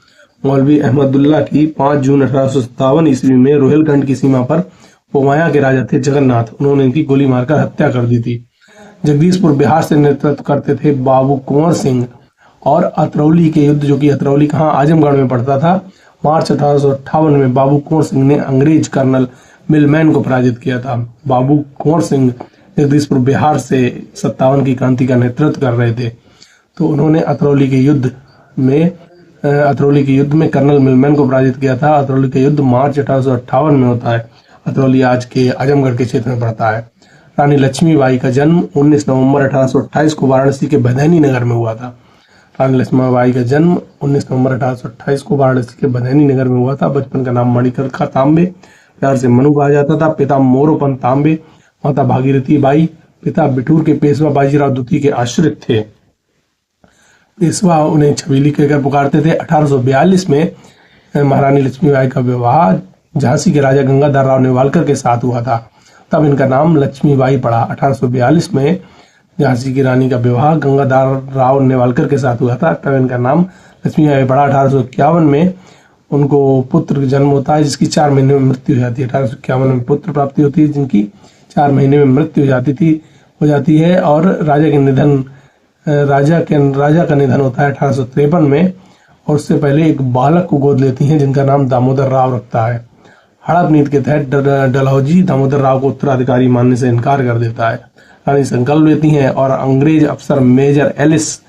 मौलवी अहमदुल्ला की 5 जून 1857 ईस्वी में रोहिलखंड की सीमा पर पोवाया के राजा थे जगन्नाथ, उन्होंने इनकी गोली मारकर हत्या कर दी थी। जगदीशपुर बिहार से नेतृत्व करते थे बाबू कुंवर सिंह और अतरौली के युद्ध, जो कि अतरौली कहाँ आजमगढ़ में पड़ता था। मार्च 1858 में बाबू कुंवर सिंह ने अंग्रेज कर्नल मिलमैन को पराजित किया था। बाबू कुंवर सिंह जगदीशपुर बिहार से 57 की क्रांति का नेतृत्व कर रहे थे। तो उन्होंने अतरौली के युद्ध में कर्नल मिलमैन को पराजित किया था। अतरौली का युद्ध मार्च 1858 में होता है। अतरौली आज के आजमगढ़ के क्षेत्र में पड़ता है। रानी लक्ष्मीबाई का जन्म 19 नवंबर 1828 को वाराणसी के बधैनी नगर में हुआ था। रानी लक्ष्मीबाई का जन्म 19 नवंबर 1828 को वाराणसी के बधैनी नगर में हुआ था। बचपन का नाम मणिकर्णिका तांबे, प्यार से मनु कहा जाता था। पिता मोरोपंत तांबे, माता भागीरथी बाई। पिता बिठूर के पेशवा बाजीराव द्वितीय के आश्रित थे। पेशवा उन्हें छबीली कहकर पुकारते थे। 1842 में महारानी लक्ष्मीबाई का विवाह झांसी के राजा गंगाधर राव नेवालकर के साथ हुआ था, तब इनका नाम लक्ष्मीबाई पड़ा। 1842 में झांसी की रानी का विवाह गंगाधर राव नेवालकर के साथ हुआ था, तब इनका नाम लक्ष्मीबाई पड़ा। 1851 में उनको पुत्र जन्म होता है, जिसकी 4 महीने में मृत्यु हो जाती है। 1851 में पुत्र प्राप्ति होती है, जिनकी 4 महीने में मृत्यु हो जाती है। और राजा के निधन राजा का निधन होता है 1853 में, और उससे पहले एक बालक को गोद लेती हैं जिनका नाम दामोदर राव रखता है। हड़प नीति के तहत डलहौजी दामोदर राव को उत्तराधिकारी मानने से इनकार कर देता है। रानी संकल्प लेती हैं और अंग्रेज अफसर मेजर एलिस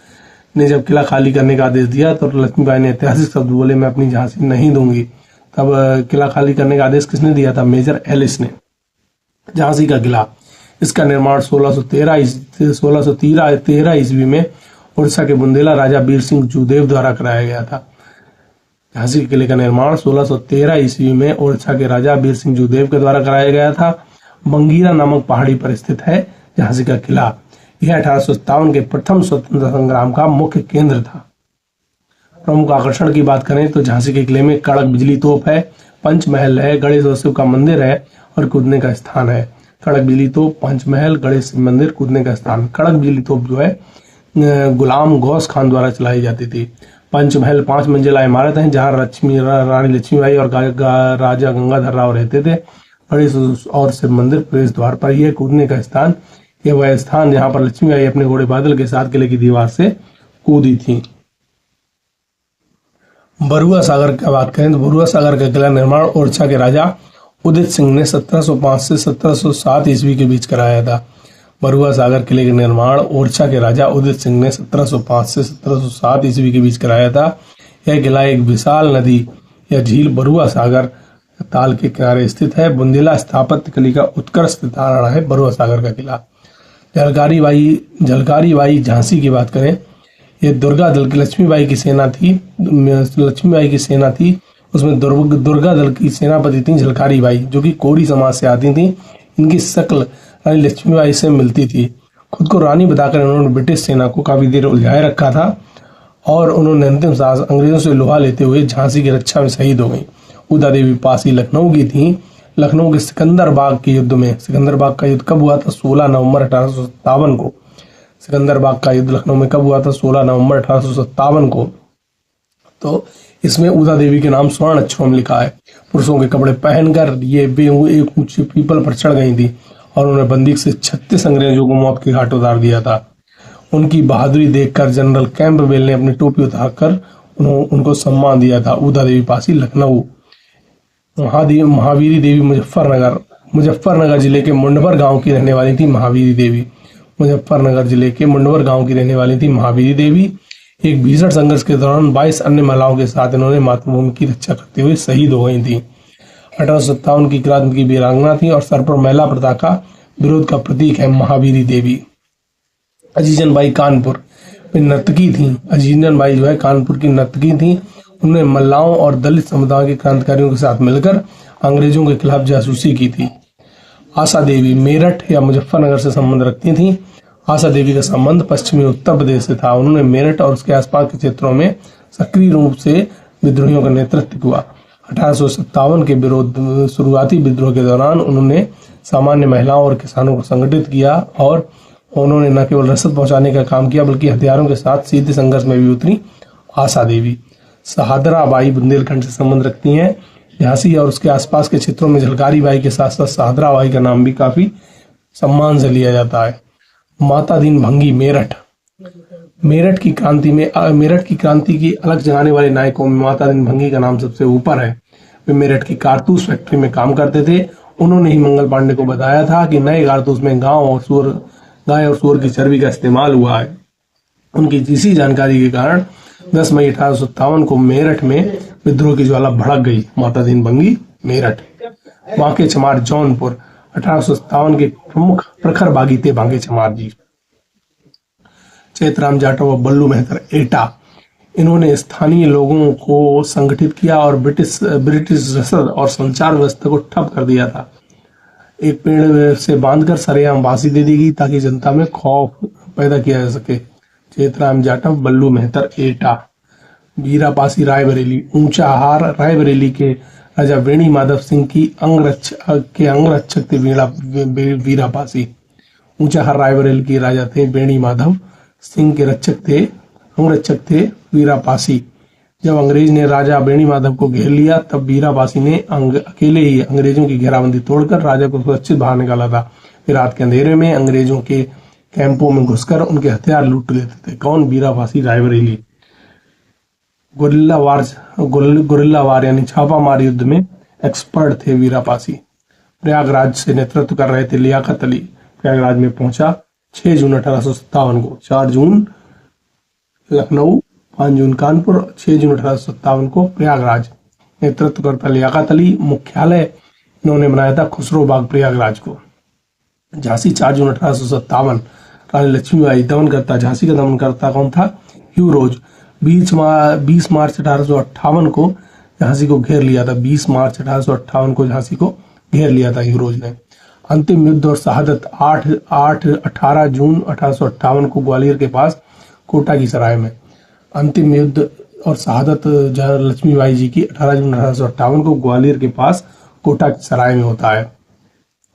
ने जब किला खाली करने का आदेश दिया तो लक्ष्मीबाई ने ऐतिहासिक शब्द बोले, मैं अपनी झांसी नहीं दूंगी। तब किला खाली करने का आदेश किसने दिया था? मेजर एलिस ने। झांसी का किला, इसका निर्माण 1613 ईस्वी में उड़ीसा के बुंदेला राजा वीर सिंह जूदेव द्वारा कराया गया था। झांसी के किले का निर्माण 1613 ईस्वी में उड़ीसा के राजा वीर सिंह जूदेव के द्वारा कराया गया था। बंगीरा नामक पहाड़ी पर स्थित है झांसी का किला। यह 1857 के प्रथम स्वतंत्रता संग्राम का मुख्य केंद्र था। प्रमुख आकर्षण की बात करें तो झांसी के किले में कड़क बिजली तोप है, पंचमहल है, गणेश और शिव का मंदिर है और कूदने का स्थान है। कड़क बिजली तोप, पंचमहल, गणेश शिव मंदिर, कूदने का स्थान। कड़क बिजली तोप जो है गुलाम गौस खान द्वारा चलाई जाती थी। पंचमहल 5 मंजिला इमारत है जहां रानी लक्ष्मीबाई और राजा गंगाधर राव रहते थे। गणेश और शिव मंदिर प्रवेश द्वार पर ही है। कूदने का स्थान, यह वह स्थान जहां पर लक्ष्मीबाई अपने घोड़े बादल के साथ किले की दीवार से कूदी थी। बरुआ सागर की बात करें तो बरुआ सागर का किला निर्माण ओरछा के राजा उदित सिंह ने 1705 से 1707 ईस्वी के बीच कराया था। बरुआ सागर किले का निर्माण ओरछा के राजा उदित सिंह ने 1705 से 1707 ईस्वी के बीच कराया था। यह किला एक विशाल नदी या झील बरुआ सागर ताल के किनारे स्थित है। बुंदेला स्थापत्य कला का उत्कृष्ट उदाहरण है बरुआ सागर का किला। झलकारी बाई झांसी की बात करें, यह दुर्गा दल की लक्ष्मीबाई की सेना थी। उसमें दुर्गा दल की सेनापति थी झलकारी बाई, जो कि कोरी समाज से आती थी। इनकी शक्ल रानी लक्ष्मीबाई से मिलती थी। खुद को रानी बताकर इन्होंने ब्रिटिश सेना को काफी देर उलझाए रखा था और उन्होंने अंतिम सांस अंग्रेजों से लोहा लेते हुए झांसी की रक्षा में शहीद हो गई। उदा देवी पासी लखनऊ की थी। लखनऊ के सिकंदर बाग के युद्ध में, सिकंदर बाग का युद्ध कब हुआ था? 16 नवंबर 1857 को। सिकंदर बाग का युद्ध लखनऊ में कब हुआ था? 16 नवंबर 1857 को। तो इसमें उदा देवी के नाम स्वर्ण अक्षरों में लिखा है। पुरुषों के कपड़े पहनकर ये एक ऊंचे पीपल पर चढ़ गई थी और उन्होंने बंदूक से 36 अंग्रेजों को मौत के घाट उतार दिया था। उनकी बहादुरी देखकर जनरल कैंपबेल ने अपनी टोपी उतारकर उनको सम्मान दिया था। उदा देवी पासी लखनऊ। महावीरी देवी मुजफ्फरनगर जिले के मुंडवर गांव की रहने वाली थी। महावीरी देवी मुजफ्फरनगर जिले के मुंडवर गांव की रहने वाली थी। महावीरी देवी एक भीषण संघर्ष के दौरान 22 अन्य महिलाओं के साथ इन्होंने मातृभूमि की रक्षा करते हुए शहीद हो गई थी। 1857 की क्रांति की वीरांगना थी और सर पर महिला प्रथा का विरोध का प्रतीक है महावीरी देवी। अजीजन बाई कानपुर में नर्तकी थी। अजीजन बाई जो है कानपुर की नर्तकी थी। उन्होंने मल्लाओं और दलित समुदाय के क्रांतिकारियों के साथ मिलकर अंग्रेजों के खिलाफ जासूसी की थी। आशा देवी मेरठ या मुजफ्फरनगर से संबंध रखती थी। आशा देवी का संबंध पश्चिमी उत्तर प्रदेश से था। उन्होंने मेरठ और उसके आसपास के क्षेत्रों में सक्रिय रूप से विद्रोहियों का नेतृत्व किया। 1857 के शुरुआती विद्रोह के दौरान उन्होंने सामान्य महिलाओं और किसानों को संगठित किया और उन्होंने न केवल रसद पहुंचाने का काम किया बल्कि हथियारों के साथ सीधे संघर्ष में भी उतरी। आशा देवी सहादरा बाई बुंदेलखंड से संबंध रखती हैं। झांसी और उसके आसपास के क्षेत्रों में झलकारी बाई के साथ साथ सहादरा बाई का नाम भी काफी सम्मान से लिया जाता है। माता दीन भंगी मेरठ की क्रांति की अलग जगाने वाले नायकों में माता दीन भंगी का नाम सबसे ऊपर है। वे मेरठ की कारतूस फैक्ट्री में काम करते थे। उन्होंने ही मंगल पांडे को बताया था कि नए कारतूस में गाय और सूअर की चर्बी का इस्तेमाल हुआ है। उनकी इसी जानकारी के कारण 10 मई 1857 को मेरठ में विद्रोह की ज्वाला भड़क गई। माता दीन भंगी मेरठ। बांके चमार जौनपुर 1857 के प्रमुख प्रखर बागी थे बांके चमार जी। चैतराम जाटव और बल्लू मेहतर एटा, इन्होंने स्थानीय लोगों को संगठित किया और ब्रिटिश रसद और संचार व्यवस्था को ठप कर दिया था। एक पेड़ से बांधकर सरेआम फांसी दे दी गई ताकि जनता में खौफ पैदा किया जा सके। चैतराम जाटव, बल्लू मेहतर एटा। वीरा पासी रायबरेली। ऊंचा हार रायबरेली के राजा वेणी माधव सिंह की अंगरक्षक थे वीरा पासी। ऊंचा हार रायबरेली के राजा थे वेणी माधव सिंह के अंगरक्षक थे वीरा पासी। जब अंग्रेज ने राजा वेणी माधव को घेर लिया तब वीरा पासी ने अकेले ही अंग्रेजों की घेराबंदी तोड़कर राजा को सुरक्षित बाहर निकाला था। फिर रात के अंधेरे में अंग्रेजों के कैंपों में घुसकर उनके हथियार लूट लेते थे। कौन? वीरापासी रायबरेली। गुरिल्ला वार यानी छापामार युद्ध में एक्सपर्ट थे वीरापासी। प्रयागराज से नेतृत्व कर रहे थे लियाकत अली। प्रयागराज में पहुंचा 6 जून 1857 को। 4 जून लखनऊ, 5 जून कानपुर, 6 जून 1857 को प्रयागराज। नेतृत्व करता लियाकत अली। मुख्यालय इन्होंने बनाया था खुसरो बाग प्रयागराज को। झांसी 4 जून 1857। रानी लक्ष्मीबाई। दमन करता, झांसी का दमन करता कौन था? ह्यू रोज। 20 मार्च 1858 को झांसी को घेर लिया था। 20 मार्च 1858 को झांसी को घेर लिया था ह्यू रोज ने। अंतिम युद्ध और शहादत 18 जून 1858 को ग्वालियर के पास कोटा की सराय में। अंतिम युद्ध और शहादत लक्ष्मीबाई जी की 18 जून 1858 को ग्वालियर के पास कोटा की सराय में होता है।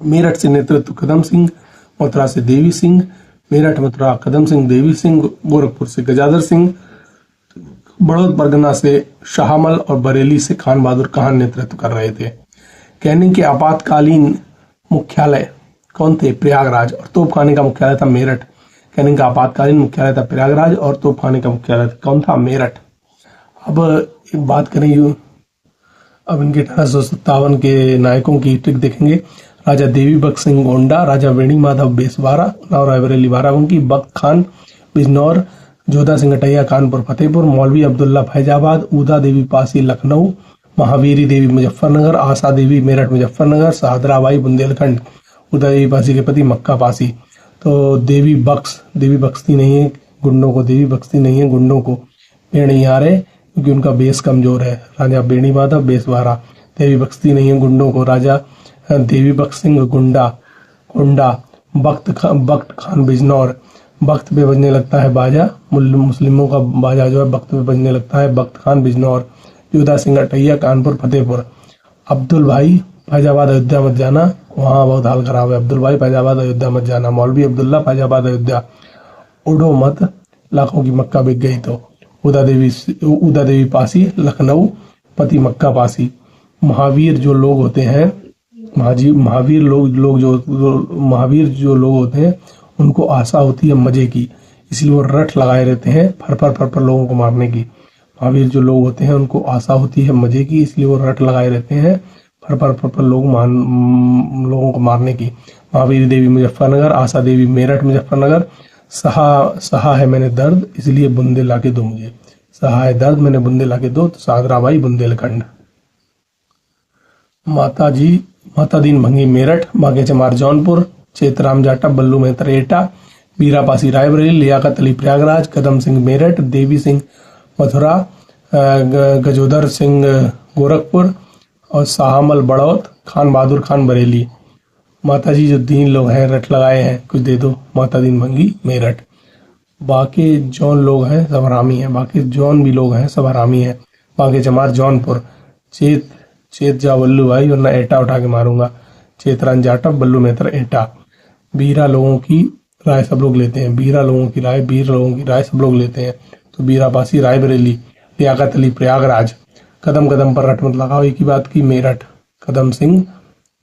मेरठ से नेतृत्व कदम सिंह, मथुरा से देवी सिंह। मेरठ, मथुरा, कदम सिंह, देवी सिंह। गोरखपुर से गजाधर सिंह। बड़ौद परगना से शाहमल और बरेली से खान बहादुर खान नेतृत्व कर रहे थे। कैनिंग के आपातकालीन मुख्यालय कौन थे? प्रयागराज। और तोपखाने का मुख्यालय था मेरठ। कैनिंग का आपातकालीन मुख्यालय था प्रयागराज और तोपखाने का मुख्यालय कौन था? मेरठ। अब एक बात करें, अब इनके 1857 के नायकों की ट्रिक देखेंगे। राजा देवी बख्श सिंह गोंडा, राजा वेणी माधव बेसवारा, उन्नाव रायबरेली बाराबंकी, बख्त खान बिजनौर, जोधा सिंह अटैया कानपुर फतेहपुर, मौलवी अब्दुल्ला फैजाबाद, उदा देवी पासी लखनऊ, महावीरी देवी मुजफ्फरनगर, आशा देवी मेरठ मुजफ्फरनगर, सादराबाई बुंदेलखंड। उदा देवी पासी के पति मक्का पासी। तो देवी बख्शती नहीं है गुंडों को, देवी बख्शती नहीं है गुंडों को। पेड़ नहीं आ रहे क्योंकि उनका बेस कमजोर है। राजा बेणी माधव बेसवारा। देवी बख्शती नहीं है गुंडों को, राजा देवी बख्श सिंह गोंडा। बख्त खान बिजनौर। बख्त पे बजने लगता है बाजा, मुस्लिमों का बाजा जो है बख्त पे बजने लगता है। बख्त खान बिजनौर। जोधा सिंह अटैया कानपुर फतेहपुर। अब्दुल भाई फैजाबाद अयोध्या मत जाना, वहाँ बहुत हाल खराब है। अब्दुल भाई फैजाबाद अयोध्या मत जाना। मौलवी अब्दुल्ला फैजाबाद अयोध्या। उड़ो मत, लाखों की मक्का बिक गई तो। उदा देवी पासी लखनऊ, पति मक्का पासी। महावीर जो लोग होते हैं, महावीर जो लोग होते हैं उनको आशा होती है मजे की, इसलिए वो रट लगाए रहते हैं फर लोगों को मारने की। महावीर जो लोग होते हैं उनको आशा होती है मजे की, इसलिए वो रट लगाए रहते हैं फर लोगों को मारने की। महावीरी देवी मुजफ्फरनगर, आशा देवी मेरठ मुजफ्फरनगर। सहा है मैंने दर्द, इसलिए बुंदे लाके दो मुझे। सहा है दर्द, मैंने बुंदे लाके दो, तो सादराबाई बुंदेलखंड। माता दीन भंगी मेरठ, बांके चमार जौनपुर, चेतराम जाटव बल्लू मेहतर एटा, बीरापासी रायबरेली, लियाकत अली प्रयागराज, कदम सिंह मेरठ, देवी सिंह मथुरा, गजोदर सिंह गोरखपुर और शाहमल बड़ौत, खान बहादुर खान बरेली। माताजी जो दीन लोग हैं रट लगाए हैं, कुछ दे दो, माता दीन भंगी मेरठ। बाकी जौन लोग हैं सब हरामी हैं, बाकी जौन भी लोग हैं सब हरामी हैं। बांके चमार जौनपुर, चेत जा बल्लू भाई वरना एटा उठा के मारूंगा। चेतरान जाटव बल्लू मेहतर एटा। बीरा लोगों की राय सब लोग लेते हैं, बीर लोगों की राय सब लोग लेते हैं। तो बीरापासी रायबरेली, लियाकत अली प्रयागराज। कदम कदम पर रट मत लगाओ, एक ही बात की मेरठ। कदम सिंह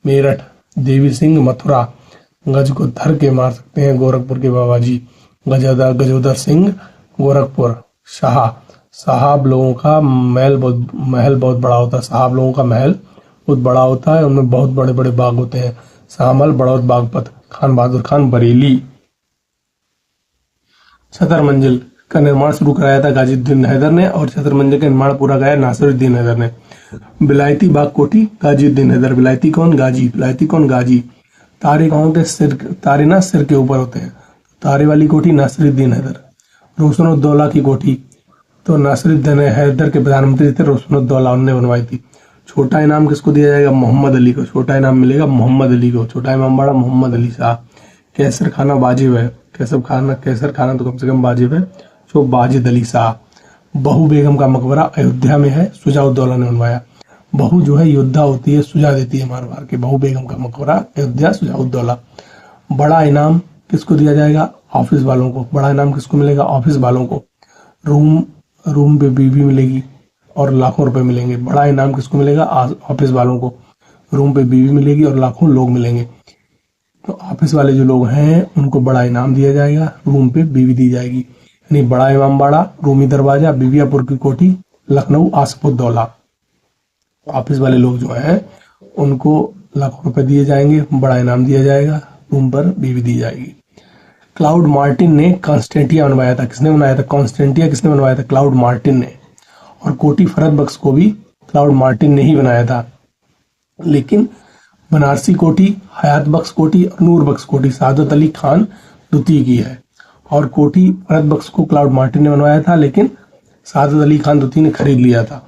मेरठ, देवी सिंह मथुरा। गज को धर के मार सकते हैं गोरखपुर के बाबा जी। गजोदर सिंह गोरखपुर। साहब लोगों का महल बहुत बड़ा होता है। साहब लोगों का महल बहुत बड़ा होता है, उनमें बहुत बड़े बड़े बाग होते हैं। शाहमल बड़ौद बागपत। खान बहादुर खान बरेली। छतर मंजिल का निर्माण शुरू कराया था गाजीउद्दीन हैदर ने और छतर मंजिल का निर्माण पूरा कराया नासिरुद्दीन हैदर ने। विलायती बाग कोठी गाजीउद्दीन हैदर। विलायती कौन? गाजी। तारे कौन होते? तारे ना सिर के ऊपर होते हैं। तारे वाली कोठी नासिरुद्दीन हैदर। रोशनुद्दौला की कोठी तो नासिरुद्दीन हैदर के प्रधानमंत्री थे रोशनुद्दौला, उन्होंने बनवाई थी। छोटा इनाम किसको दिया जाएगा? मोहम्मद अली को। छोटा इनाम मिलेगा मोहम्मद अली को। छोटा इमाम बाड़ा मोहम्मद अली शाह। कैसर खाना वाजिब है। कैसर खाना तो कम से कम वाजिब है, जो वाजिद अली शाह। बहू बेगम का मकबरा अयोध्या में है, सुजाउद्दौला ने बनवाया। बहू जो है योद्धा होती है, सुजा देती है मार मार के। बहू बेगम का मकबरा अयोध्या, सुजाउद्दौला। बड़ा इनाम किसको दिया जाएगा? ऑफिस वालों को। बड़ा इनाम किसको मिलेगा? ऑफिस वालों को। रूम पे बीवी मिलेगी और लाखों रुपए मिलेंगे। बड़ा इनाम किसको मिलेगा? ऑफिस वालों को। रूम पे बीवी मिलेगी और लाखों लोग मिलेंगे। तो ऑफिस वाले जो लोग हैं उनको बड़ा इनाम दिया जाएगा, रूम पे बीवी दी जाएगी। यानी बड़ा इमामबाड़ा, रूमी दरवाजा, बीबियापुर की कोठी, लखनऊ, आसफुद्दौला। ऑफिस वाले लोग जो हैं उनको लाखों रुपए दिए जाएंगे, बड़ा इनाम दिया जाएगा, रूम पर बीवी दी जाएगी। क्लाउड मार्टिन ने कॉन्स्टेंटिया बनवाया था। किसने बनाया था? कॉन्स्टेंटिया किसने बनवाया था? क्लाउड मार्टिन ने। और कोठी फरत बख्श को भी क्लाउड मार्टिन ने ही बनाया था। लेकिन बनारसी कोठी, हयात बख्श कोठी और नूर बख्श कोठी सादत अली खान द्वितीय की है। और कोठी फरत बख्श को क्लाउड मार्टिन ने बनवाया था, लेकिन सादत अली खान द्वितीय ने खरीद लिया था।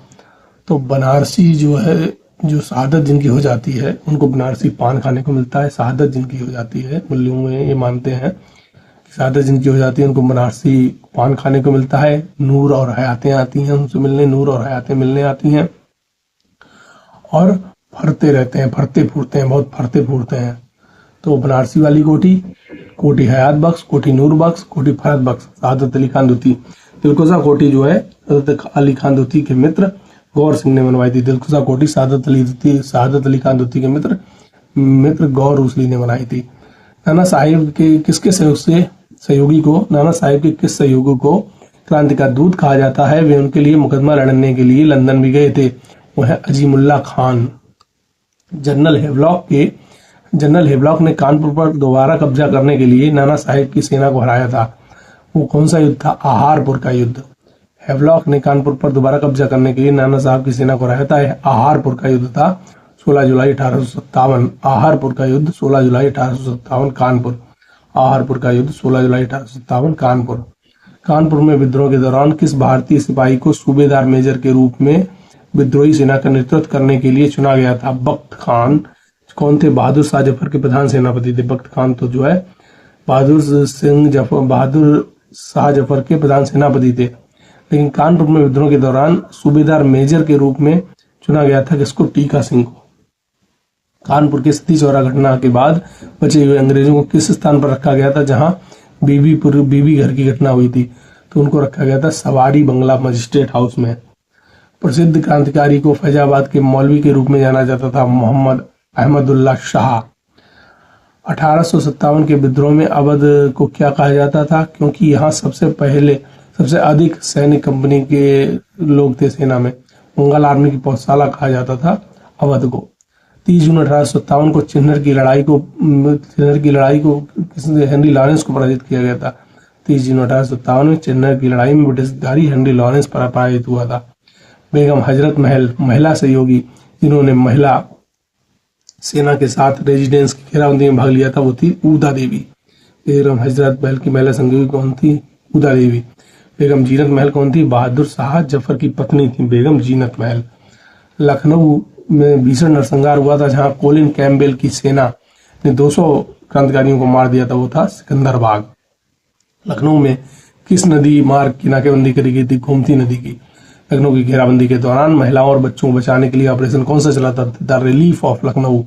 तो बनारसी जो है, जो शहादत जिनकी हो जाती है उनको बनारसी पान खाने को मिलता है। शहादत जिनकी हो जाती है, मुल्लियों में ये मानते हैं कि शहादत जिनकी हो जाती है उनको बनारसी पान खाने को मिलता है। नूर और हयातें आती हैं उनसे मिलने, नूर और हयातें मिलने आती हैं और फरते रहते हैं, फरते फूरते हैं, बहुत फरते फूरते हैं। तो बनारसी वाली कोठी, कोठी हयात बख्श, कोठी नूर बख्श, कोठी फरत बख्श, शहादत अली खान द्वितीय। दिलकुशा कोठी जो है शहादत अली खान द्वितीय के मित्र गौर सिंह ने बनवाई थी। दिलकुशा कोठी शहादत अली खान द्वितीय के मित्र गौर उसली ने बनाई थी। नाना साहिब के किसके सहयोगी को, नाना साहिब के किस सहयोगी को क्रांति का दूत कहा जाता है? वे उनके लिए मुकदमा लड़ने के लिए लंदन भी गए थे। वो है अजीमुल्ला खान। जनरल हेवलॉक ने कानपुर पर दोबारा कब्जा करने के लिए नाना साहिब की सेना को हराया था। वो कौन सा युद्ध था? आहारपुर का युद्ध। हेवलॉक ने कानपुर पर दोबारा कब्जा करने के लिए नाना साहब की सेना को हराया था। आहारपुर का युद्ध था 16 जुलाई 1857। आहारपुर का युद्ध 16 जुलाई 1857 कानपुर। आहारपुर का युद्ध 16 जुलाई 1857 कानपुर। कानपुर में विद्रोह के दौरान किस भारतीय सिपाही को सूबेदार मेजर के रूप में विद्रोही सेना का नेतृत्व करने के लिए चुना गया था? बख्त खान। कौन थे? बहादुर शाह जफर के प्रधान सेनापति थे। बख्त खान तो जो है बहादुर शाह जफर के प्रधान सेनापति थे। लेकिन कानपुर में विद्रोह के दौरान सूबेदार मेजर के रूप में चुना गया था किसको? टीका सिंह को। कानपुर के सती चौरा घटना के बाद बचे हुए अंग्रेजों को किस स्थान पर रखा गया था जहां बीबी घर की घटना हुई थी? तो उनको रखा गया था सवारी बंगला मजिस्ट्रेट हाउस में। प्रसिद्ध क्रांतिकारी को फैजाबाद के मौलवी के रूप में जाना जाता था, मोहम्मद अहमदुल्ला शाह। 1857 के विद्रोह में अवध को क्या कहा जाता था? क्योंकि यहाँ सबसे अधिक सैनिक कंपनी के लोग थे सेना में। मुगल आर्मी की पौधशाला कहा जाता था अवध को। 30 जून 1857 को चिन्हर की लड़ाई को हेनरी लॉरेंस को पराजित किया गया था। 30 जून 1857 में चिन्हर की लड़ाई में ब्रिटिश अधिकारी हेनरी लॉरेंस पर पराजित हुआ था। बेगम हजरत महल महिला सहयोगी जिन्होंने महिला सेना के साथ रेजिडेंस की घेराबंदी में भाग लिया था वो थी उदा देवी। बेगम हजरत महल की महिला सहयोगी कौन थी? उदा देवी। बेगम जीनत महल कौन थी? बहादुर शाह जफर की पत्नी थी बेगम जीनत महल। लखनऊ में भीषण नरसंहार हुआ था जहां कोलिन कैम्पबेल की सेना ने 200 क्रांतिकारियों को मार दिया था, वो था सिकंदरबाग। लखनऊ में किस नदी मार्ग की नाकेबंदी करी गई थी? गोमती नदी की। लखनऊ की घेराबंदी के दौरान महिलाओं और बच्चों को बचाने के लिए ऑपरेशन कौन सा चला था? The relief of Lucknow.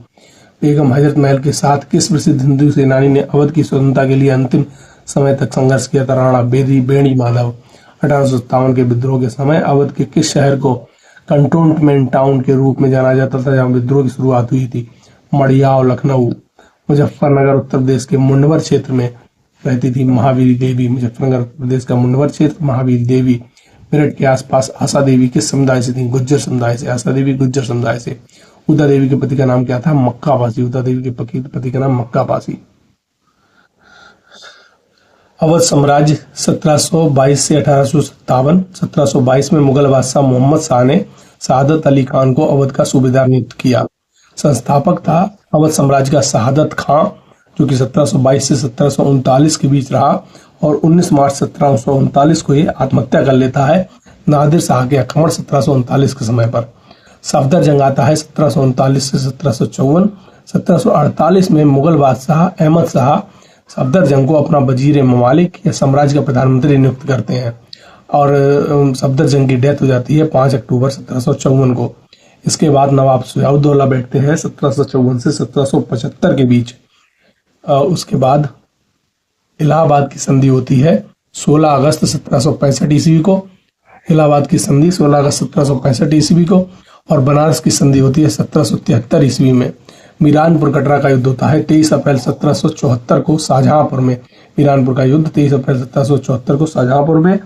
Begum Hazrat Mahal के साथ किस प्रसिद्ध हिंदू सेनानी ने अवध की स्वतंत्रता के लिए अंतिम समय तक संघर्ष किया था? राणा बेणी माधव। 1857 के विद्रोह के समय अवध के किस शहर को कंटोनमेंट टाउन के रूप में जाना जाता था जहां विद्रोह की शुरुआत हुई थी? मड़ियाव, लखनऊ। मुजफ्फरनगर उत्तर प्रदेश के मुंडवर क्षेत्र में रहती थी महावीरी देवी। मुजफ्फरनगर उत्तर प्रदेश का मुंडवर क्षेत्र महावीरी देवी। मेरठ के आसपास आशा देवी किस समुदाय से थी? गुज्जर समुदाय से। आशा देवी गुज्जर समुदाय से। उदा देवी के पति का नाम क्या था? मक्कापासी। उदा देवी के पति का नाम मक्कापासी। अवध साम्राज्य 1722 से 1857। 1722 में मुगल बादशाह मोहम्मद शाह ने शहादत अली खान को अवध का सूबेदार नियुक्त किया। संस्थापक था अवध साम्राज्य का शहादत खां, जो कि 1722 से 1739 के बीच रहा और 19 मार्च 1739 को ये आत्महत्या कर लेता है नादिर शाह के आक्रमण 1739 के समय पर। सफदर जंग आता है 1739 से 1754। 1748 में मुगल बादशाह अहमद शाह सफदर जंग को अपना वजीर ममालिक या साम्राज्य का प्रधानमंत्री नियुक्त करते हैं और सफदर जंग की डेथ हो जाती है 5 अक्टूबर 1754 को। इसके बाद नवाब सुजाउद्दौला बैठते हैं 1754 से 1775 के बीच। उसके बाद इलाहाबाद की संधि होती है 16 अगस्त 1765 ईस्वी को। इलाहाबाद की संधि 16 अगस्त 1765 ईस्वी को और बनारस की संधि होती है 1773 ईस्वी में। मीरानपुर कटरा का युद्ध होता है 23 अप्रैल 1774 को शाहजहांपुर में। मीरानपुर का युद्ध 23 अप्रैल 1774 को शाहजहांपुर में।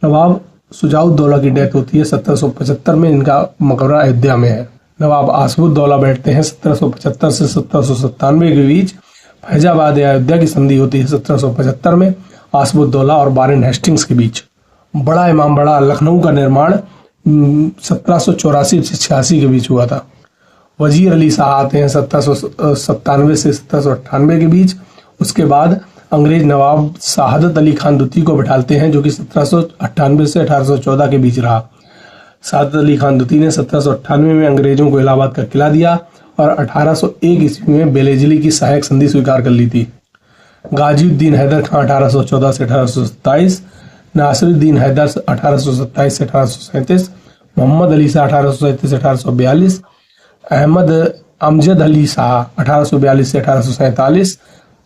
नवाब शुजाउद्दौला की डेथ होती है 1775 में, इनका मकबरा अयोध्या में है। नवाब आसिफउद्दौला बैठते हैं 1775 से 1797 के बीच। फैजाबाद या अयोध्या की संधि होती है 1775 में आसिफउद्दौला और वारेन हेस्टिंग्स के बीच। बड़ा इमाम बाड़ा लखनऊ का निर्माण 1784 से 86 के बीच हुआ था। वजीर अली शाह आते हैं 1797 से 1798 के बीच। उसके बाद अंग्रेज नवाब शहादत अली खान द्वितीय को बिठाते हैं, जो कि 1798 से 1814 के बीच रहा। शहादत अली खान द्वितीय ने 1798 में अंग्रेजों को इलाहाबाद का किला दिया और 1801 ईस्वी में बेलेजली की सहायक संधि स्वीकार कर ली थी। गाजीउद्दीन हैदर खान 1814 से 1827, नासिरुद्दीन हैदर 1827 से 1837, मोहम्मद अली शाह 1837 से 1842, अहमद अमजद अली शाह 1842 से 1847,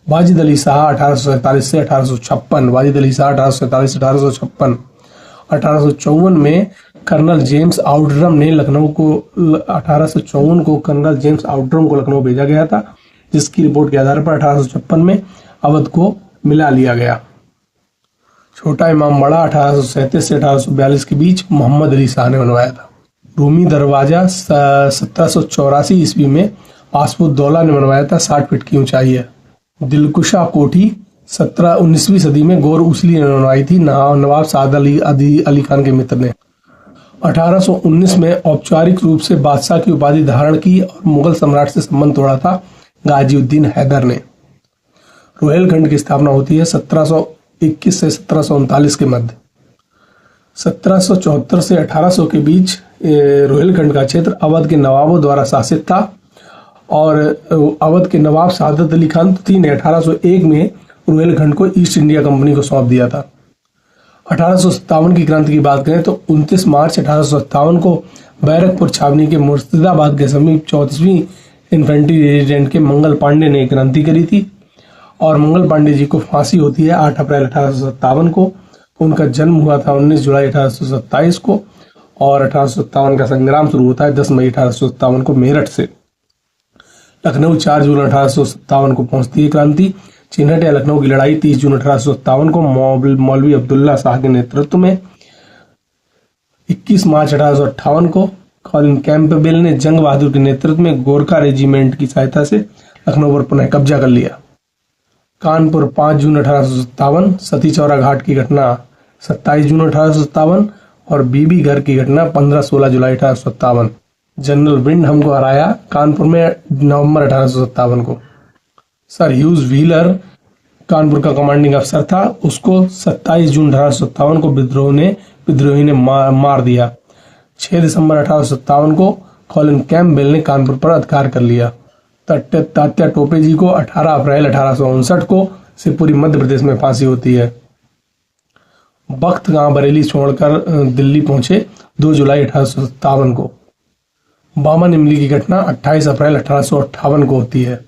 वाजिद अली शाह 1847 से 1856, वाजिद अली शाह 1847 से 1856। 1854 में कर्नल जेम्स आउटरम ने लखनऊ को 1854 को कर्नल जेम्स आउटरम को लखनऊ भेजा गया था, जिसकी रिपोर्ट के आधार पर 1856 में अवध को मिला लिया गया। छोटा इमाम बाड़ा 1837 से 1842 के बीच मोहम्मद अली शाह ने बनवाया था। रूमी दरवाजा 1784 ईस्वी में आसिफउद्दौला ने बनवाया था, 60 फीट की ऊंचाई है। दिलकुशा कोठी 19वीं सदी में गौर उसली ने बनवाई थी, नवाब साद अली खान के मित्र ने। 1819 में औपचारिक रूप से बादशाह की उपाधि धारण की और मुगल सम्राट से संबंध तोड़ा था गाजीउद्दीन हैदर ने। रोहेलखंड की स्थापना होती है 1721 से 1739 के मध्य। 1774 से 1800 के बीच रोहेलखंड का क्षेत्र अवध के नवाबों द्वारा शासित था और अवध के नवाब शहादत अली खान द्वितीय ने 1801 में रोहेलखंड को ईस्ट इंडिया कंपनी को सौंप दिया था। 1857 की क्रांति की बात करें तो 29 मार्च 1857 को बैरकपुर छावनी के मुर्शिदाबाद के समीप 34वीं इन्फेंट्री रेजिडेंट के मंगल पांडे ने क्रांति करी थी और मंगल पांडे जी को फांसी होती है 8 अप्रैल 1857 को। उनका जन्म हुआ था 19 जुलाई 1827 को और 1857 का संग्राम शुरू होता है 10 मई 1857 को मेरठ से। लखनऊ 4 जून 1857 को पहुंचती है क्रांति। चिन्हट या लखनऊ की लड़ाई 30 जून 1857 को मौलवी अब्दुल्ला शाह के नेतृत्व में। 21 मार्च 1858 को कॉलिन कैंपबेल ने जंग बहादुर के नेतृत्व में गोरखा रेजिमेंट की सहायता से लखनऊ पर पुनः कब्जा कर लिया। कानपुर 5 जून 1857, सती चौरा घाट की घटना 27 जून 1857 और बीबी घर की घटना 15-16 जुलाई 1857। जनरल विंडहम को हराया कानपुर में नवंबर 1857 को। सर ह्यूज व्हीलर कानपुर का कमांडिंग अफसर था, उसको 27 जून 1857 को विद्रोही ने मार दिया। 6 दिसंबर 1857 को कॉलिन कैंपबेल ने कानपुर पर अधिकार कर लिया। तात्या टोपे जी को 18 अप्रैल 1859 को शिवपुरी मध्य प्रदेश में फांसी होती है। बख्त गांव बरेली छोड़कर दिल्ली पहुंचे 2 जुलाई 1857 को। बामन इमली की घटना 28 अप्रैल 1858 को होती है।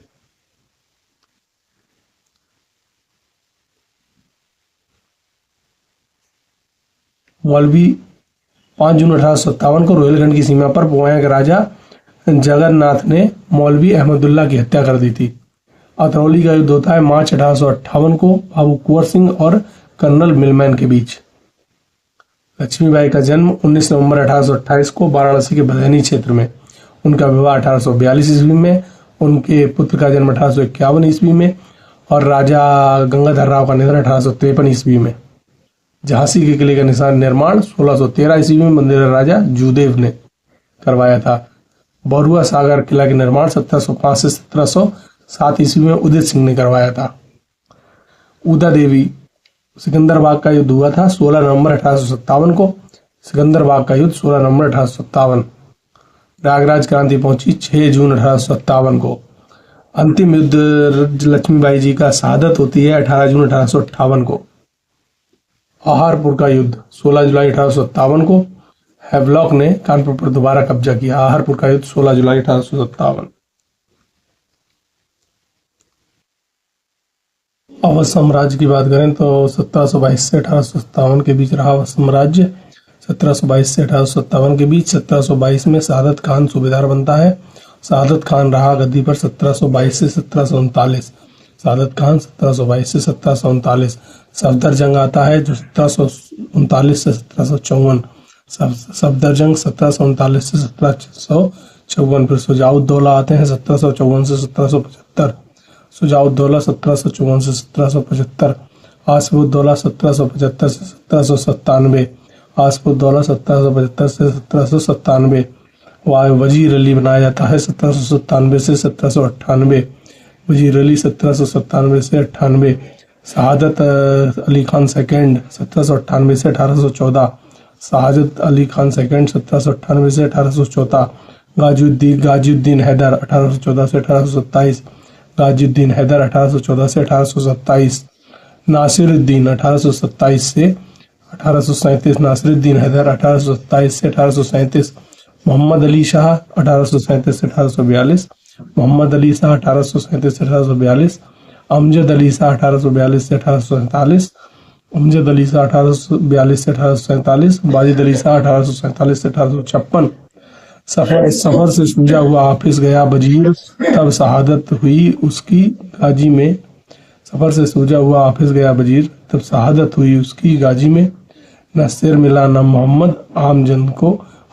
मौलवी 5 जून 1857 को रोहिलखंड की सीमा पर पोया के राजा जगन्नाथ ने मौलवी अहमदुल्ला की हत्या कर दी थी। अतरौली का युद्ध होता है मार्च 1858 को बाबू कुंवर सिंह और कर्नल मिलमैन के बीच। लक्ष्मीबाई का जन्म 19 नवंबर 1828 को वाराणसी के भदैनी क्षेत्र में। उनका विवाह 1842 ईस्वी में, उनके पुत्र का जन्म 1851 ईस्वी में और राजा गंगाधर राव का निधन 1853 ईस्वी में। झांसी के किले का निशान निर्माण 1613 ईस्वी में मंदिर राजा जूदेव ने करवाया था। बरुआ सागर किला के निर्माण 1705 से 1707 ईस्वी में उदित सिंह ने करवाया था। उदा देवी सिकंदरबाग का युद्ध हुआ था 16 नवंबर 1857 को। सिकंदरबाग का युद्ध 16 नवंबर 1857। प्रयागराज क्रांति पहुंची 6 जून 1857 को। अंतिम युद्ध लक्ष्मीबाई जी का शहादत होती है 18 जून 1858 को। आहारपुर का युद्ध 16 जुलाई 1857 को। हैवलॉक ने कानपुर पर दोबारा कब्जा किया। आहारपुर का युद्ध 16 जुलाई 1857। अवध साम्राज्य की बात करें तो 1722 से 1857 के बीच रहा अवध साम्राज्य। 1722 से 1857 के बीच 1722 में सादत खान सूबेदार बनता है सआदत खान रहा गद्दी पर 1722 से 1739। सआदत खान 1722 से 1739। सफदरजंग आता है जो 1739 से 1754। सफदरजंग 1739 से 1754। फिर शुजाउद्दौला आते हैं 1754 से 1775। शुजाउद्दौला 1754 से 1775। आसिफउद्दौला 1775 से 1797। आसिफउद्दौला 1775 से 1797। वजीर अली बनाया जाता है 1797 से 1798। वजीर अली 1797 से 98। शहादत अली खान सेकंड 1798 से 1814। शहादत अली खान सेकंड 1798 से 1814। गाजिउद्दीन हैदर 1814 से 1827। गाजिउद्दीन हैदर 1814 से 1827। नासिरुद्दीन 1827 से 1837। नासिरुद्दीन हैदर 1827 से 1837। मोहम्मद अली शाह 1837 से 1842। मोहम्मद अली शाह 1837 से 1842। अमजद अली शाह 1842 से 1847। अमजद अली शाह 1842 से 1847। वाजिद अली शाह 1847 से 1856। सफर से सूझा हुआ हाफिज गया वजीर तब शहादत हुई उसकी गाजी में। सफर से सूझा हुआ हाफिज गया वजीर तब शहादत हुई उसकी गाजी में। न सिर मिला न मोहम्मद आम जन को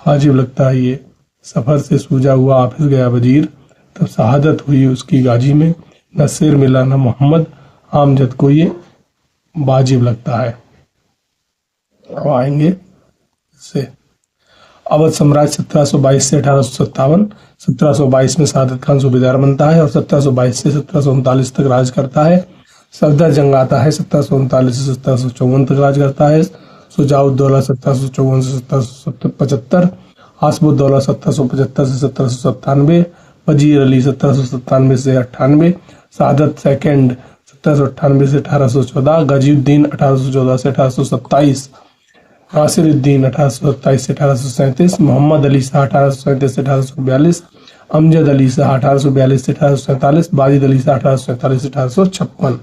वाजिब लगता है ये। सफर से सूझा हुआ हाफिज गया वजीर तब शहादत हुई उसकी गाजी में। न सिर मिला न मोहम्मद आम जन को ये वाजिब लगता है। अब आएंगे से अवध साम्राज्य 1722 से 1857। 1722 में शहादत खान सूबेदार बनता है और 1722 से 1739 तक राज करता है। सफदरजंग आता है 1739 से 1754 तक राज करता है। शुजाउद्दौला 1754 से 1775। आसिफउद्दौला 1775 से 1797। वजीर अली 1797 से 98। शहादत सेकंड 1798 से 1814। गाजिउद्दीन 1814 से 1827। नासिरुद्दीन 1827 से 1837। मोहम्मद अली शाह 1837 से 1842। अमजद अली शाह 1842 से 1847। वाजिद अली शाह 1847 से 1856।